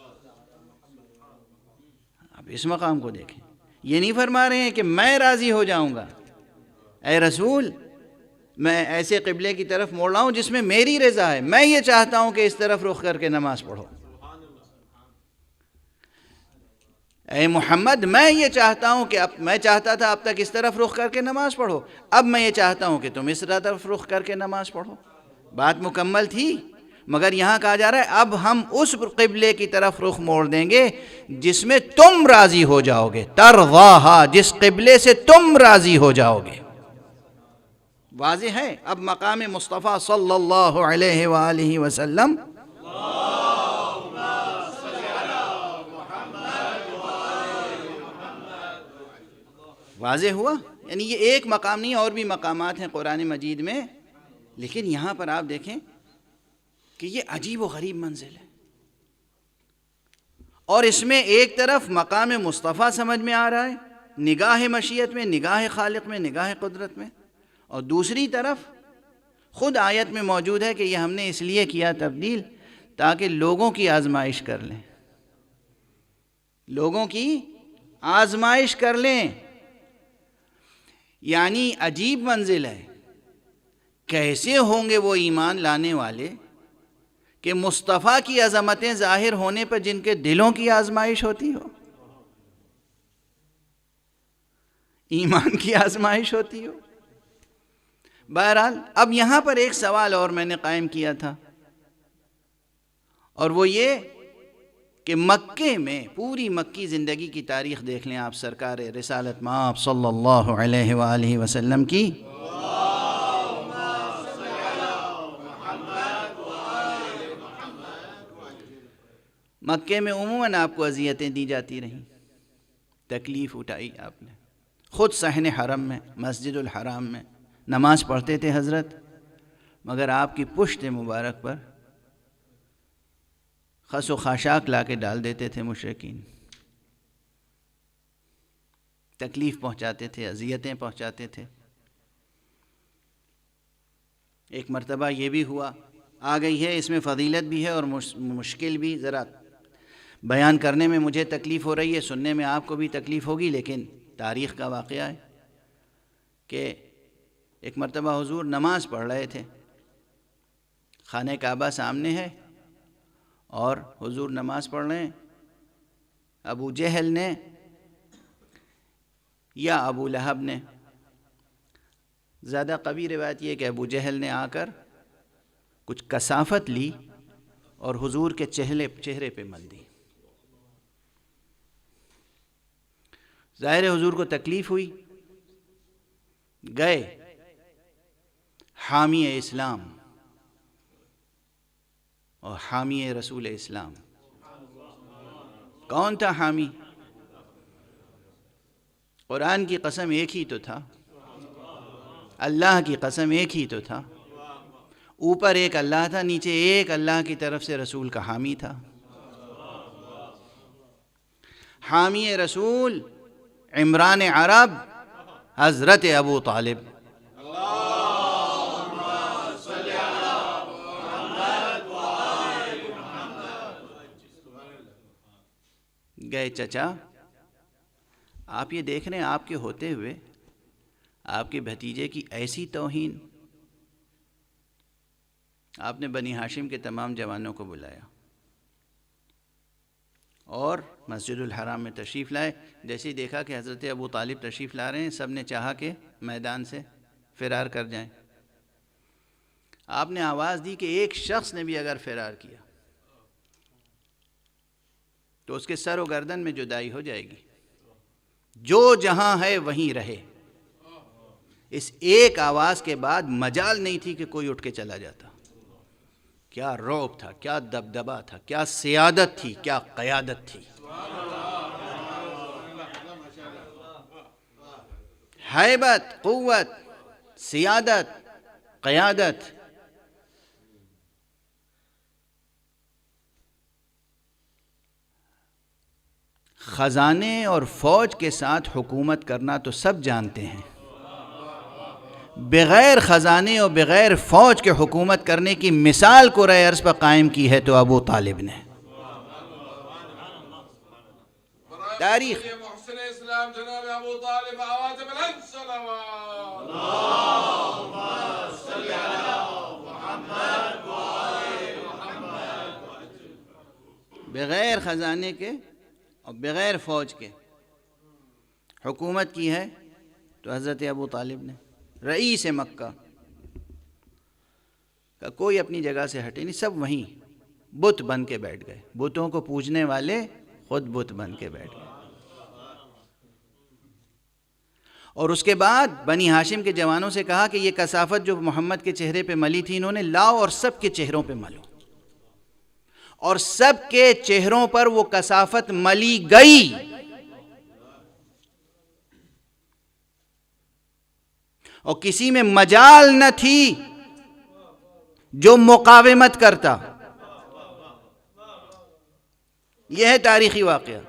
اب اس مقام کو دیکھیں. یہ نہیں فرما رہے ہیں کہ میں راضی ہو جاؤں گا، اے رسول میں ایسے قبلے کی طرف موڑ رہا ہوں جس میں میری رضا ہے، میں یہ چاہتا ہوں کہ اس طرف رخ کر کے نماز پڑھو. اے محمد میں یہ چاہتا ہوں کہ میں چاہتا تھا اب تک اس طرف رخ کر کے نماز پڑھو، اب میں یہ چاہتا ہوں کہ تم اس طرف رخ کر کے نماز پڑھو. بات مکمل تھی، مگر یہاں کہا جا رہا ہے اب ہم اس قبلے کی طرف رخ موڑ دیں گے جس میں تم راضی ہو جاؤ گے. ترضاہا، جس قبلے سے تم راضی ہو جاؤ گے. واضح ہے اب مقام مصطفیٰ صلی اللہ علیہ وآلہ وسلم واضح ہوا. یعنی یہ ایک مقام نہیں، اور بھی مقامات ہیں قرآن مجید میں، لیکن یہاں پر آپ دیکھیں کہ یہ عجیب و غریب منزل ہے. اور اس میں ایک طرف مقام مصطفیٰ سمجھ میں آ رہا ہے، نگاہ مشیت میں، نگاہ خالق میں، نگاہ قدرت میں، اور دوسری طرف خود آیت میں موجود ہے کہ یہ ہم نے اس لیے کیا تبدیل تاکہ لوگوں کی آزمائش کر لیں، لوگوں کی آزمائش کر لیں. یعنی عجیب منزل ہے. کیسے ہوں گے وہ ایمان لانے والے کہ مصطفیٰ کی عظمتیں ظاہر ہونے پر جن کے دلوں کی آزمائش ہوتی ہو، ایمان کی آزمائش ہوتی ہو. بہرحال اب یہاں پر ایک سوال اور میں نے قائم کیا تھا، اور وہ یہ کہ مکے میں پوری مکی زندگی کی تاریخ دیکھ لیں آپ، سرکار رسالت مآب صلی اللہ علیہ وآلہ وسلم کی مکے میں عموماً آپ کو اذیتیں دی جاتی رہیں، تکلیف اٹھائی آپ نے. خود صحن حرم میں، مسجد الحرام میں نماز پڑھتے تھے حضرت، مگر آپ کی پشت مبارک پر خس و خاشاک لا کے ڈال دیتے تھے مشرکین. تکلیف پہنچاتے تھے، اذیتیں پہنچاتے تھے. ایک مرتبہ یہ بھی ہوا، آ گئی ہے اس میں فضیلت بھی ہے اور مشکل بھی، ذرا بیان کرنے میں مجھے تکلیف ہو رہی ہے، سننے میں آپ کو بھی تکلیف ہوگی، لیکن تاریخ کا واقعہ ہے کہ ایک مرتبہ حضور نماز پڑھ رہے تھے، خانہ کعبہ سامنے ہے اور حضور نماز پڑھ رہے ہیں. ابو جہل نے یا ابو لہب نے، زیادہ قوی روایت یہ کہ ابو جہل نے آ کر کچھ کثافت لی اور حضور کے چہرے پہ مل دی. ظاہر حضور کو تکلیف ہوئی، گئے حامی اسلام اور حامی رسول اسلام. کون تھا حامی؟ قرآن کی قسم ایک ہی تو تھا، اللہ کی قسم ایک ہی تو تھا. اوپر ایک اللہ تھا، نیچے ایک اللہ کی طرف سے رسول کا حامی تھا. حامی رسول عمران عرب حضرت ابو طالب. گئے چچا، آپ یہ دیکھ رہے ہیں آپ کے ہوتے ہوئے آپ کے بھتیجے کی ایسی توہین. آپ نے بنی ہاشم کے تمام جوانوں کو بلایا اور مسجد الحرام میں تشریف لائے. جیسے ہی دیکھا کہ حضرت ابو طالب تشریف لا رہے ہیں، سب نے چاہا کہ میدان سے فرار کر جائیں. آپ نے آواز دی کہ ایک شخص نے بھی اگر فرار کیا تو اس کے سر و گردن میں جدائی ہو جائے گی، جو جہاں ہے وہیں رہے. اس ایک آواز کے بعد مجال نہیں تھی کہ کوئی اٹھ کے چلا جاتا. کیا رعب تھا، کیا دبدبا تھا، کیا سیادت تھی، کیا قیادت تھی. ہیبت، قوت، سیادت، قیادت. خزانے اور فوج کے ساتھ حکومت کرنا تو سب جانتے ہیں، بغیر خزانے اور بغیر فوج کے حکومت کرنے کی مثال کرۂ ارض پر قائم کی ہے تو ابو طالب نے. تاریخ
محسن اسلام جناب ابو طالب آواز بلند صلوات.
بغیر خزانے کے اور بغیر فوج کے حکومت کی ہے تو حضرت ابو طالب نے. رئیس مکہ کا کوئی اپنی جگہ سے ہٹے نہیں، سب وہیں بت بن کے بیٹھ گئے. بتوں کو پوجنے والے خود بت بن کے بیٹھ گئے. اور اس کے بعد بنی ہاشم کے جوانوں سے کہا کہ یہ کثافت جو محمد کے چہرے پہ ملی تھی انہوں نے لاؤ اور سب کے چہروں پہ ملو. اور سب کے چہروں پر وہ کثافت ملی گئی. اور کسی میں مجال نہ تھی جو مقاومت کرتا. یہ ہے تاریخی واقعہ،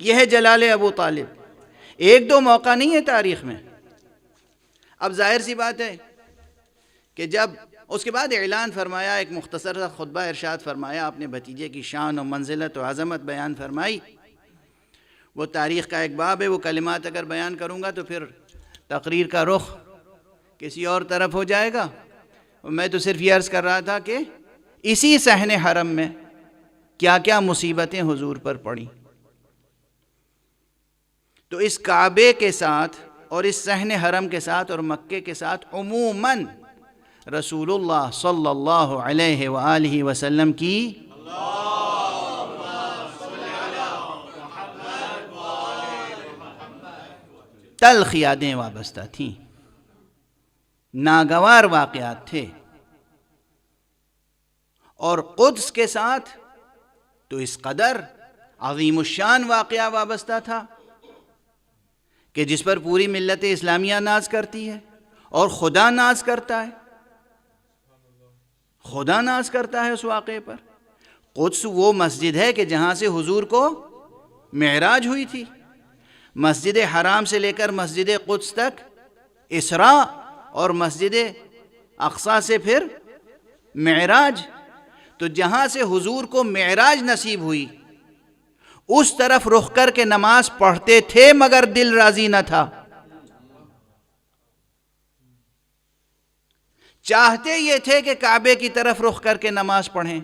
یہ ہے جلال ابو طالب. ایک دو موقع نہیں ہے تاریخ میں. اب ظاہر سی بات ہے کہ جب اس کے بعد اعلان فرمایا، ایک مختصر سا خطبہ ارشاد فرمایا، اپنے بھتیجے کی شان و منزلت و عظمت بیان فرمائی. وہ تاریخ کا ایک باب ہے، وہ کلمات اگر بیان کروں گا تو پھر تقریر کا رخ کسی اور طرف ہو جائے گا. میں تو صرف یہ عرض کر رہا تھا کہ اسی صحن حرم میں کیا کیا مصیبتیں حضور پر پڑیں. تو اس کعبے کے ساتھ اور اس صحن حرم کے ساتھ اور مکے کے ساتھ عموماً رسول اللہ صلی اللہ علیہ وآلہ وسلم کی تلخ یادیں وابستہ تھیں، ناگوار واقعات تھے. اور قدس کے ساتھ تو اس قدر عظیم الشان واقعہ وابستہ تھا کہ جس پر پوری ملت اسلامیہ ناز کرتی ہے اور خدا ناز کرتا ہے. خدا ناز کرتا ہے اس واقعے پر. قدس وہ مسجد ہے کہ جہاں سے حضور کو معراج ہوئی تھی. مسجد حرام سے لے کر مسجد قدس تک اسراء، اور مسجد اقصی سے پھر معراج. تو جہاں سے حضور کو معراج نصیب ہوئی اس طرف رخ کر کے نماز پڑھتے تھے مگر دل راضی نہ تھا. چاہتے یہ تھے کہ کعبے کی طرف رخ کر کے نماز پڑھیں.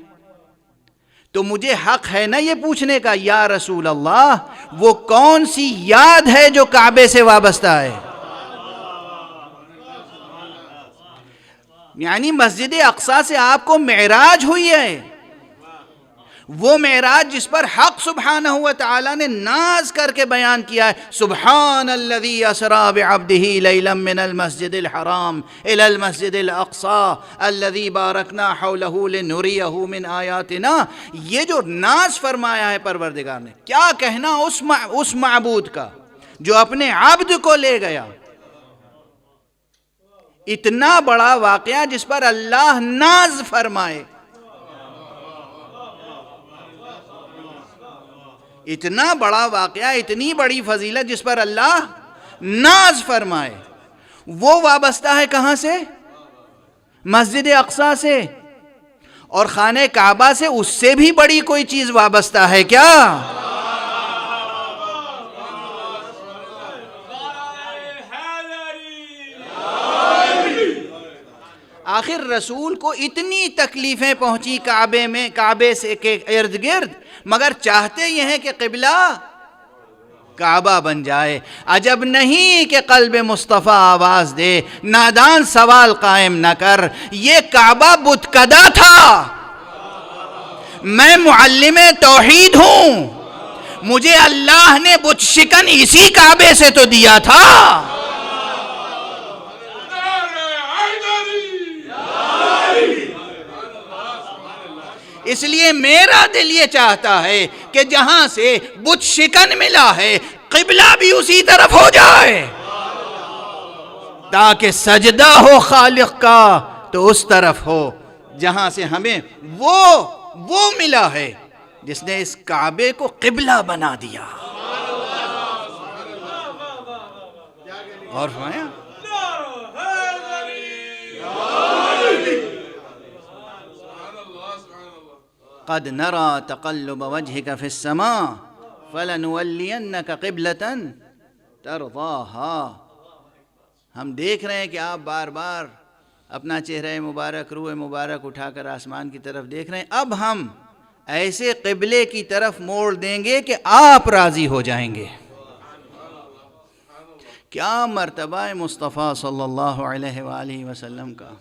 تو مجھے حق ہے نا یہ پوچھنے کا، یا رسول اللہ وہ کون سی یاد ہے جو کعبے سے وابستہ ہے؟ یعنی مسجد اقصی سے آپ کو معراج ہوئی ہے، وہ معراج جس پر حق سبحانہ و تعالی نے ناز کر کے بیان کیا ہے، سبحان الذی اسری بعبدہ لیلا من المسجد الحرام الی المسجد الاقصی الذی بارکنا حولہ لنریہ من آیاتنا. یہ جو ناز فرمایا ہے پروردگار نے، کیا کہنا اس معبود کا جو اپنے عبد کو لے گیا. اتنا بڑا واقعہ جس پر اللہ ناز فرمائے، اتنا بڑا واقعہ، اتنی بڑی فضیلت جس پر اللہ ناز فرمائے، وہ وابستہ ہے کہاں سے؟ مسجد اقصی سے. اور خانہ کعبہ سے اس سے بھی بڑی کوئی چیز وابستہ ہے کیا؟ آخر رسول کو اتنی تکلیفیں پہنچی کعبے سے کے ارد گرد، مگر چاہتے یہ ہیں کہ قبلہ کعبہ بن جائے. عجب نہیں کہ قلب مصطفیٰ آواز دے، نادان سوال قائم نہ کر. یہ کعبہ بت کدا تھا، میں معلم توحید ہوں، مجھے اللہ نے بت شکن اسی کعبے سے تو دیا تھا. اس لیے میرا دل یہ چاہتا ہے کہ جہاں سے بت شکن ملا ہے قبلہ بھی اسی طرف ہو جائے، تاکہ سجدہ ہو خالق کا تو اس طرف ہو جہاں سے ہمیں وہ ملا ہے جس نے اس کعبے کو قبلہ بنا دیا۔ اور فرمایا قد نرى تقلب وجهك في السماء فلنولينك قبلة ترضاها، ہم دیکھ رہے ہیں کہ آپ بار بار اپنا چہرہ مبارک، روح مبارک اٹھا کر آسمان کی طرف دیکھ رہے ہیں، اب ہم ایسے قبلے کی طرف موڑ دیں گے کہ آپ راضی ہو جائیں گے۔ کیا مرتبہ مصطفیٰ صلی اللہ علیہ وآلہ وسلم کا۔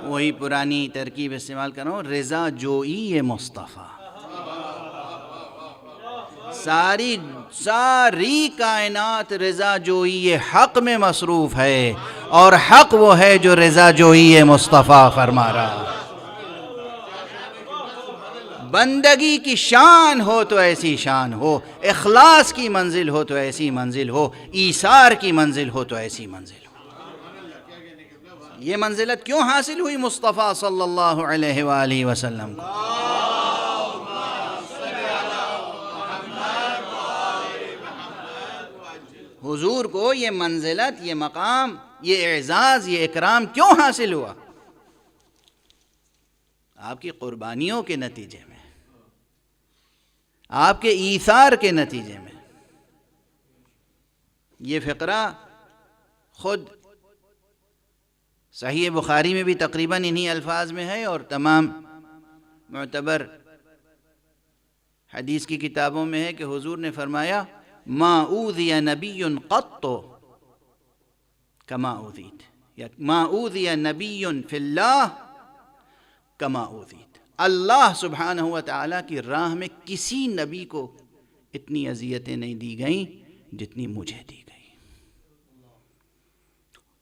وہی پرانی ترکیب استعمال کر رہا ہوں، رضا جوئی مصطفیٰ۔ ساری کائنات رضا جوئی حق میں مصروف ہے، اور حق وہ ہے جو رضا جوئی مصطفیٰ فرما رہا۔ بندگی کی شان ہو تو ایسی شان ہو، اخلاص کی منزل ہو تو ایسی منزل ہو، ایثار کی منزل ہو تو ایسی منزل ہو۔ یہ منزلت کیوں حاصل ہوئی مصطفیٰ صلی اللہ علیہ وآلہ وسلم کو؟ حضور کو یہ منزلت، یہ مقام، یہ اعزاز، یہ اکرام کیوں حاصل ہوا؟ آپ کی قربانیوں کے نتیجے میں، آپ کے ایثار کے نتیجے میں۔ یہ فقرہ خود صحیح بخاری میں بھی تقریباً انہی الفاظ میں ہے، اور تمام معتبر حدیث کی کتابوں میں ہے کہ حضور نے فرمایا ما اوذی نبی قط کما اوذیت، یا ما اوذی نبی فی اللہ کما اوذیت۔ اللہ سبحانہ و تعالیٰ کی راہ میں کسی نبی کو اتنی اذیتیں نہیں دی گئیں جتنی مجھے دی گئی،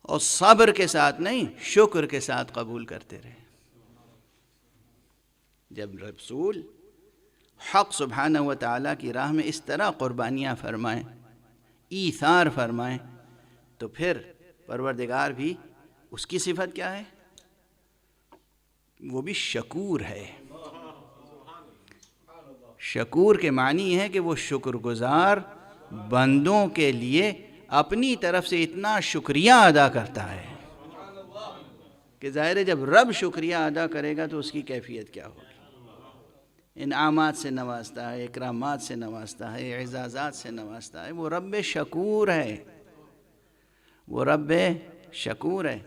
اور صبر کے ساتھ نہیں، شکر کے ساتھ قبول کرتے رہے۔ جب رسول حق سبحانہ و تعالیٰ کی راہ میں اس طرح قربانیاں فرمائیں، ایثار فرمائیں، تو پھر پروردگار بھی، اس کی صفت کیا ہے؟ وہ بھی شکور ہے۔ شکور کے معنی ہے کہ وہ شکر گزار بندوں کے لیے اپنی طرف سے اتنا شکریہ ادا کرتا ہے کہ ظاہر ہے جب رب شکریہ ادا کرے گا تو اس کی کیفیت کیا ہوگی۔ انعامات سے نوازتا ہے، اکرامات سے نوازتا ہے، اعزازات سے نوازتا ہے، وہ رب شکور ہے، وہ رب شکور ہے۔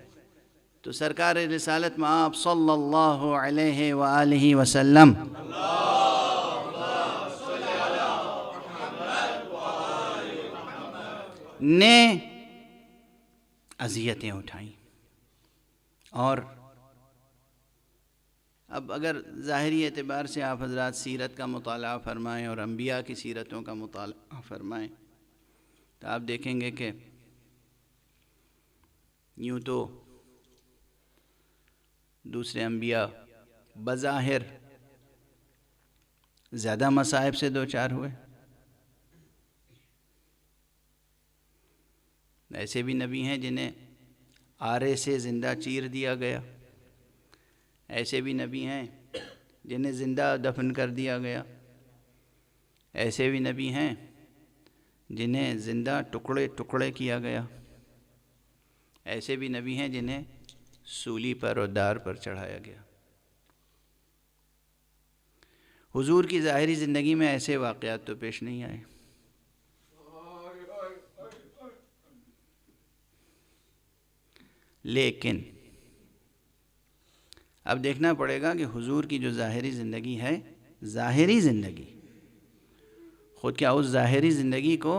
تو سرکار رسالت مآب صلی اللہ علیہ وآلہ وسلم نے اذیتیں اٹھائیں، اور اب اگر ظاہری اعتبار سے آپ حضرات سیرت کا مطالعہ فرمائیں اور انبیاء کی سیرتوں کا مطالعہ فرمائیں تو آپ دیکھیں گے کہ یوں تو دوسرے انبیاء بظاہر زیادہ مصائب سے دوچار ہوئے، ایسے بھی نبی ہیں جنہیں آرے سے زندہ چیر دیا گیا، ایسے بھی نبی ہیں جنہیں زندہ دفن کر دیا گیا، ایسے بھی نبی ہیں جنہیں زندہ ٹکڑے ٹکڑے کیا گیا، ایسے بھی نبی ہیں جنہیں سولی پر اور دار پر چڑھایا گیا۔ حضور کی ظاہری زندگی میں ایسے واقعات تو پیش نہیں آئے، لیکن اب دیکھنا پڑے گا کہ حضور کی جو ظاہری زندگی ہے، ظاہری زندگی خود کیا اس ظاہری زندگی کو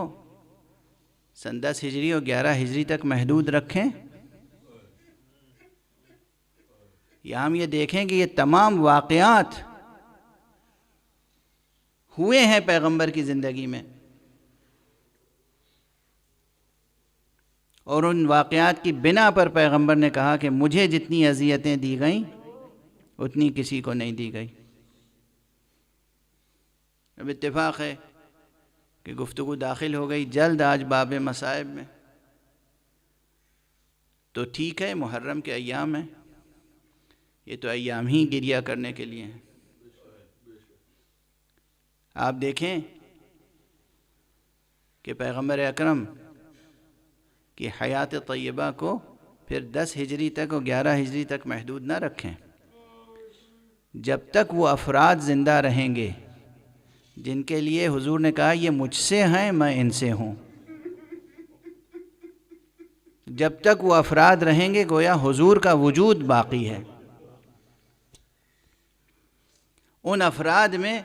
سن 10 ہجری اور 11 ہجری تک محدود رکھیں، یا ہم یہ دیکھیں کہ یہ تمام واقعات ہوئے ہیں پیغمبر کی زندگی میں، اور ان واقعات کی بنا پر پیغمبر نے کہا کہ مجھے جتنی اذیتیں دی گئیں اتنی کسی کو نہیں دی گئی۔ اب اتفاق ہے کہ گفتگو داخل ہو گئی جلد آج باب مصائب میں، تو ٹھیک ہے، محرم کے ایام ہیں، یہ تو ایام ہی گریہ کرنے کے لیے ہیں۔ آپ دیکھیں کہ پیغمبر اکرم کی حیات طیبہ کو پھر 10 ہجری تک اور 11 ہجری تک محدود نہ رکھیں۔ جب تک وہ افراد زندہ رہیں گے جن کے لیے حضور نے کہا یہ مجھ سے ہیں میں ان سے ہوں، جب تک وہ افراد رہیں گے گویا حضور کا وجود باقی ہے۔ ان افراد میں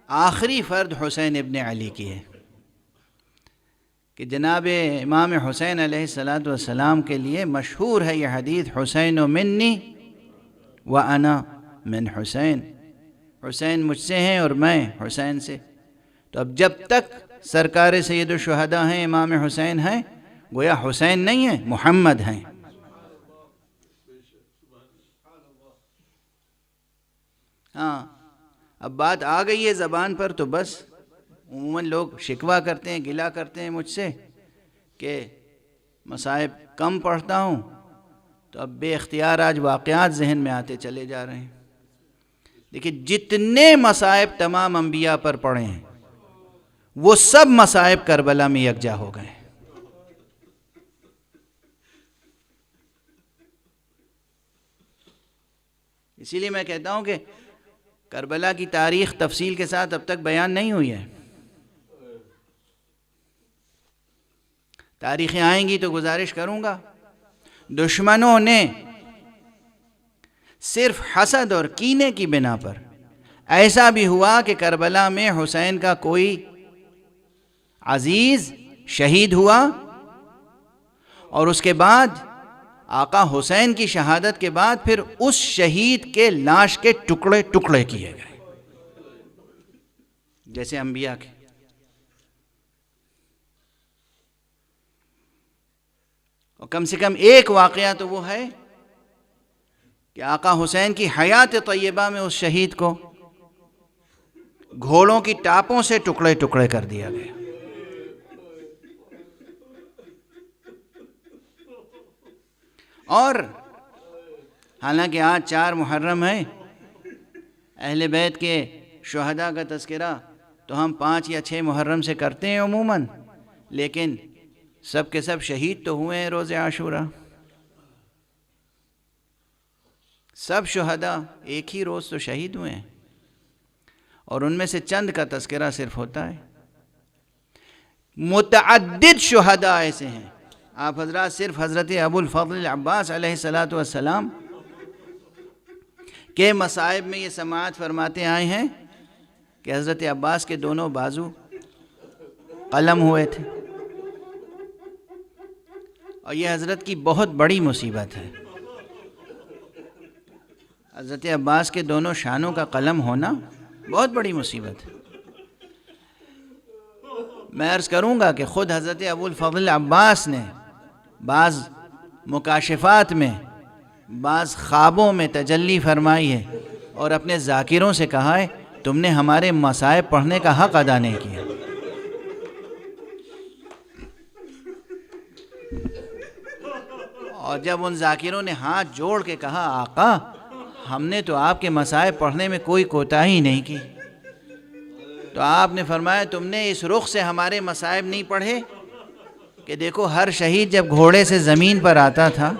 آخری فرد حسین ابن علی کی ہے کہ جناب امام حسین علیہ السلام کے لیے مشہور ہے یہ حدیث، حسین منی وانا من حسین، حسین مجھ سے ہیں اور میں حسین سے۔ تو اب جب تک سرکار سید الشہداء ہیں، امام حسین ہیں، گویا حسین نہیں ہیں، محمد ہیں۔ ہاں اب بات آ گئی ہے زبان پر تو بس عموماً لوگ شکوہ کرتے ہیں، گلہ کرتے ہیں مجھ سے کہ مصائب کم پڑھتا ہوں، تو اب بے اختیار آج واقعات ذہن میں آتے چلے جا رہے ہیں۔ دیکھیں جتنے مصائب تمام انبیاء پر پڑے ہیں وہ سب مصائب کربلا میں یکجا ہو گئے۔ اسی لیے میں کہتا ہوں کہ کربلا کی تاریخ تفصیل کے ساتھ اب تک بیان نہیں ہوئی ہے۔ تاریخیں آئیں گی تو گزارش کروں گا۔ دشمنوں نے صرف حسد اور کینے کی بنا پر ایسا بھی ہوا کہ کربلا میں حسین کا کوئی عزیز شہید ہوا، اور اس کے بعد آقا حسین کی شہادت کے بعد پھر اس شہید کے لاش کے ٹکڑے ٹکڑے کیے گئے جیسے انبیاء کے۔ اور کم سے کم ایک واقعہ تو وہ ہے کہ آقا حسین کی حیات طیبہ میں اس شہید کو گھوڑوں کی ٹاپوں سے ٹکڑے ٹکڑے کر دیا گیا۔ اور حالانکہ آج 4 محرم ہے، اہل بیت کے شہداء کا تذکرہ تو ہم 5 یا 6 محرم سے کرتے ہیں عموماً، لیکن سب کے سب شہید تو ہوئے ہیں روز عاشوراء۔ سب شہداء ایک ہی روز تو شہید ہوئے ہیں، اور ان میں سے چند کا تذکرہ صرف ہوتا ہے۔ متعدد شہداء ایسے ہیں، آپ حضرات صرف حضرت ابو الفضل العباس علیہ السلام کے مصائب میں یہ سماعت فرماتے آئے ہیں کہ حضرت عباس کے دونوں بازو قلم ہوئے تھے، اور یہ حضرت کی بہت بڑی مصیبت ہے۔ حضرت عباس کے دونوں شانوں کا قلم ہونا بہت بڑی مصیبت ہے۔ میں عرض کروں گا کہ خود حضرت ابو الفضل عباس نے بعض مکاشفات میں، بعض خوابوں میں تجلی فرمائی ہے اور اپنے ذاکروں سے کہا ہے تم نے ہمارے مصائب پڑھنے کا حق ادا نہیں کیا۔ اور جب ان ذاکروں نے ہاتھ جوڑ کے کہا آقا ہم نے تو آپ کے مصائب پڑھنے میں کوئی کوتاہی نہیں کی، تو آپ نے فرمایا تم نے اس رخ سے ہمارے مصائب نہیں پڑھے کہ دیکھو ہر شہید جب گھوڑے سے زمین پر آتا تھا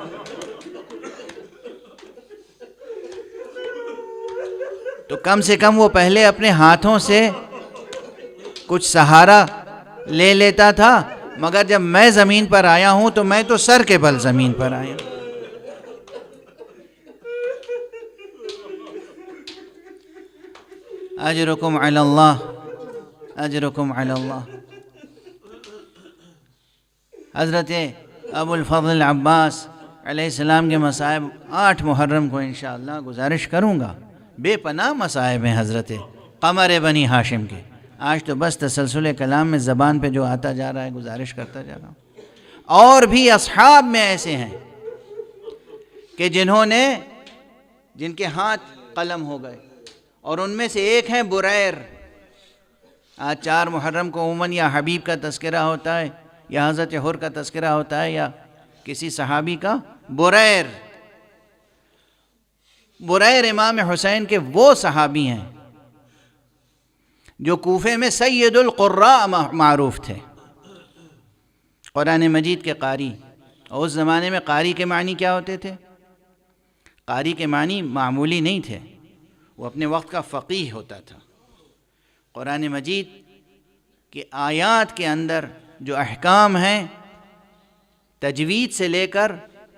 تو کم سے کم وہ پہلے اپنے ہاتھوں سے کچھ سہارا لے لیتا تھا، مگر جب میں زمین پر آیا ہوں تو میں تو سر کے بل زمین پر آیا۔ اجرکم علی اللہ، اجرکم علی اللہ۔ حضرت ابو الفضل العباس علیہ السلام کے مصائب 8 محرم کو انشاءاللہ گزارش کروں گا۔ بے پناہ مصائب ہیں حضرت قمر بنی ہاشم کے، آج تو بس تسلسل کلام میں زبان پہ جو آتا جا رہا ہے گزارش کرتا جا رہا ہوں۔ اور بھی اصحاب میں ایسے ہیں کہ جن کے ہاتھ قلم ہو گئے، اور ان میں سے ایک ہیں بریر۔ آج 4 محرم کو عموماً یا حبیب کا تذکرہ ہوتا ہے یا حضرت حر کا تذکرہ ہوتا ہے یا کسی صحابی کا۔ بریر امام حسین کے وہ صحابی ہیں جو کوفے میں سید القراء معروف تھے، قرآن مجید کے قاری۔ اور اس زمانے میں قاری کے معنی کیا ہوتے تھے؟ قاری کے معنی معمولی نہیں تھے، وہ اپنے وقت کا فقیہ ہوتا تھا۔ قرآن مجید کی آیات کے اندر جو احکام ہیں، تجوید سے لے کر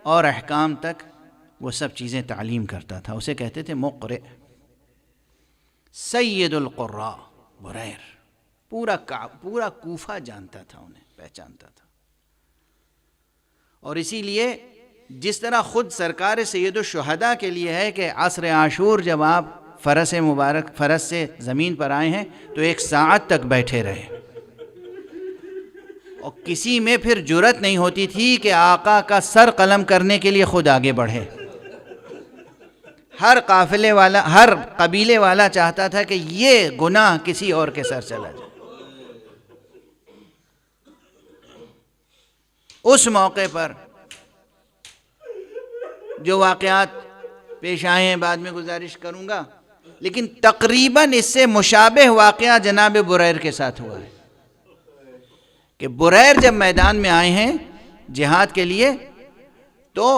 اور احکام تک، وہ سب چیزیں تعلیم کرتا تھا، اسے کہتے تھے مقرئ۔ سید القراء بریر، پورا کوفہ جانتا تھا، انہیں پہچانتا تھا۔ اور اسی لیے جس طرح خود سرکار سید الشہداء کے لیے ہے کہ عصر عاشور جب آپ فرس سے زمین پر آئے ہیں تو 1 ساعت تک بیٹھے رہے، اور کسی میں پھر جرت نہیں ہوتی تھی کہ آقا کا سر قلم کرنے کے لیے خود آگے بڑھے۔ ہر قبیلے والا چاہتا تھا کہ یہ گناہ کسی اور کے سر چلا جائے۔ اس موقع پر جو واقعات پیش آئے ہیں بعد میں گزارش کروں گا، لیکن تقریباً اس سے مشابہ واقعہ جناب بریر کے ساتھ ہوا ہے کہ بریر جب میدان میں آئے ہیں جہاد کے لیے تو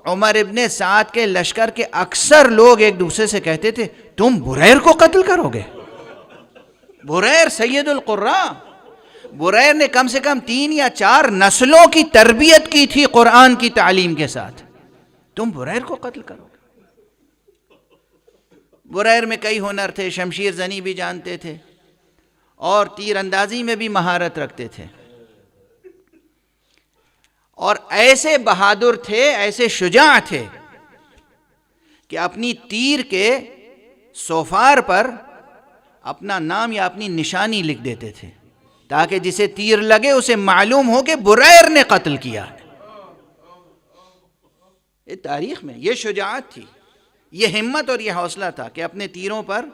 عمر ابن سعد کے لشکر کے اکثر لوگ ایک دوسرے سے کہتے تھے تم بریر کو قتل کرو گے؟ بریر سید القراء، بریر نے کم سے کم 3 یا 4 نسلوں کی تربیت کی تھی قرآن کی تعلیم کے ساتھ، تم بریر کو قتل کرو گے؟ بریر میں کئی ہنر تھے، شمشیر زنی بھی جانتے تھے اور تیر اندازی میں بھی مہارت رکھتے تھے، اور ایسے بہادر تھے، ایسے شجاع تھے کہ اپنی تیر کے سوفار پر اپنا نام یا اپنی نشانی لکھ دیتے تھے تاکہ جسے تیر لگے اسے معلوم ہو کہ بریر نے قتل کیا ہے۔ یہ تاریخ میں یہ شجاعت تھی، یہ ہمت اور یہ حوصلہ تھا کہ اپنے تیروں پر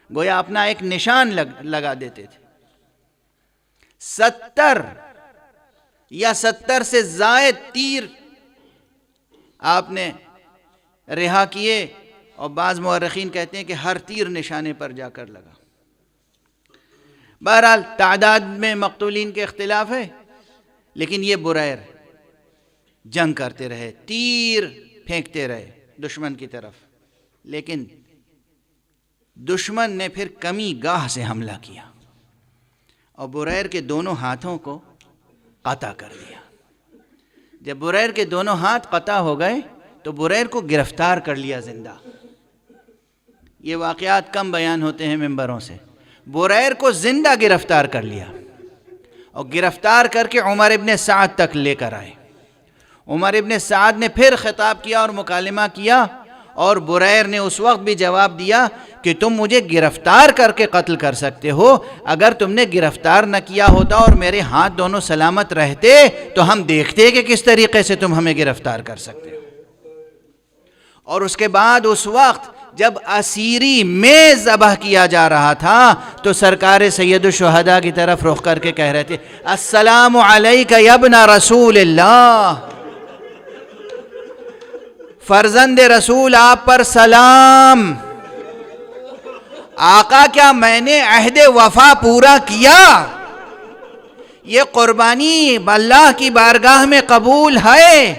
گویا اپنا ایک نشان لگا دیتے تھے۔ 70 یا 70 سے زائد تیر آپ نے رہا کیے، اور بعض مورخین کہتے ہیں کہ ہر تیر نشانے پر جا کر لگا۔ بہرحال تعداد میں مقتولین کے اختلاف ہے، لیکن یہ بریر جنگ کرتے رہے، تیر پھینکتے رہے دشمن کی طرف، لیکن دشمن نے پھر کمی گاہ سے حملہ کیا اور بریر کے دونوں ہاتھوں کو قطع کر دیا۔ جب بریر کے دونوں ہاتھ قطع ہو گئے تو بریر کو گرفتار کر لیا زندہ۔ یہ واقعات کم بیان ہوتے ہیں ممبروں سے۔ بریر کو زندہ گرفتار کر لیا اور گرفتار کر کے عمر ابن سعد تک لے کر آئے۔ عمر ابن سعد نے پھر خطاب کیا اور مکالمہ کیا، اور بریر نے اس وقت بھی جواب دیا کہ تم مجھے گرفتار کر کے قتل کر سکتے ہو، اگر تم نے گرفتار نہ کیا ہوتا اور میرے ہاتھ دونوں سلامت رہتے تو ہم دیکھتے کہ کس طریقے سے تم ہمیں گرفتار کر سکتے ہو۔ اور اس کے بعد اس وقت جب اسیری میں ذبح کیا جا رہا تھا تو سرکار سید الشہداء کی طرف رخ کر کے کہہ رہے تھے السلام علیک یا ابن رسول اللہ، فرزند رسول آپ پر سلام۔ آقا کیا میں نے عہد وفا پورا کیا؟ یہ قربانی اللہ کی بارگاہ میں قبول ہے؟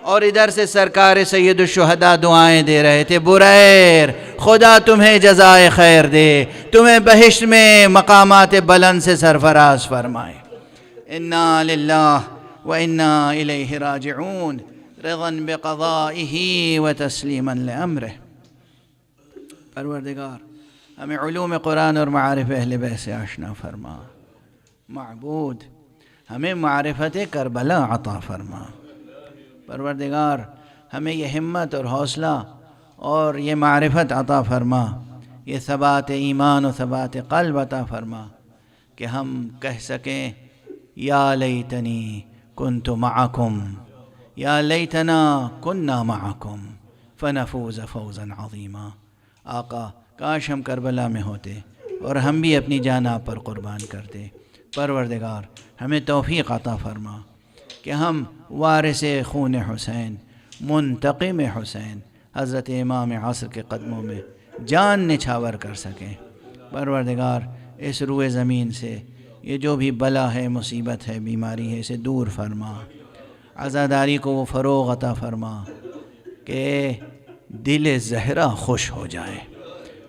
اور ادھر سے سرکار سید الشہداء دعائیں دے رہے تھے، بریر خدا تمہیں جزائے خیر دے، تمہیں بہشت میں مقامات بلند سے سرفراز فرمائے۔ انا للہ و انا الیہ راجعون، رضا بقضائہ و تسلیما لامرہ۔ پروردگار ہمیں علوم قرآن اور معارف اہل بیت سے آشنا فرما۔ معبود ہمیں معرفت کربلا عطا فرما۔ پروردگار ہمیں یہ ہمت اور حوصلہ اور یہ معرفت عطا فرما، یہ ثبات ایمان و ثبات قلب عطا فرما کہ ہم کہہ سکیں یا لیتنی كنت معكم یا لیتنا كنا معكم فنفوز فوزا عظیما۔ آقا کاش ہم کربلا میں ہوتے اور ہم بھی اپنی جان آپ پر قربان کرتے۔ پروردگار ہمیں توفیق عطا فرما کہ ہم وارث خون حسین، منتقم حسین، حضرت امام عصر کے قدموں میں جان نچھاور کر سکیں۔ پروردگار اس روئے زمین سے یہ جو بھی بلا ہے، مصیبت ہے، بیماری ہے، اسے دور فرما۔ عزاداری کو وہ فروغ عطا فرما کہ دل زہرا خوش ہو جائے۔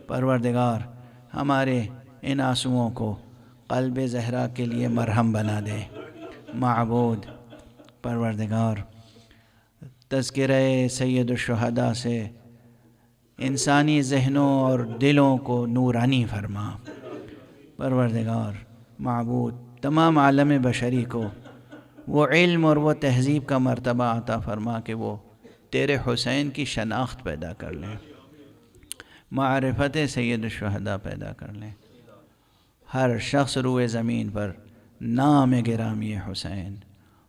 پروردگار ہمارے ان آنسوؤں کو قلب زہرا کے لیے مرہم بنا دے۔ معبود پروردگار تذکرہ سید الشہداء سے انسانی ذہنوں اور دلوں کو نورانی فرما۔ پروردگار معبود تمام عالم بشری کو وہ علم اور وہ تہذیب کا مرتبہ عطا فرما کہ وہ تیرے حسین کی شناخت پیدا کر لیں، معرفت سید الشہداء پیدا کر لیں۔ ہر شخص روئے زمین پر نام گرامی حسین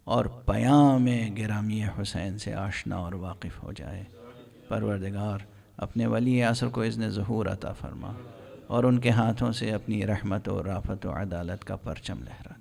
اور پیام گرامی حسین سے آشنا اور واقف ہو جائے۔ پروردگار اپنے ولی عصر کو اذن ظہور عطا فرما اور ان کے ہاتھوں سے اپنی رحمت و رافت و عدالت کا پرچم لہرا۔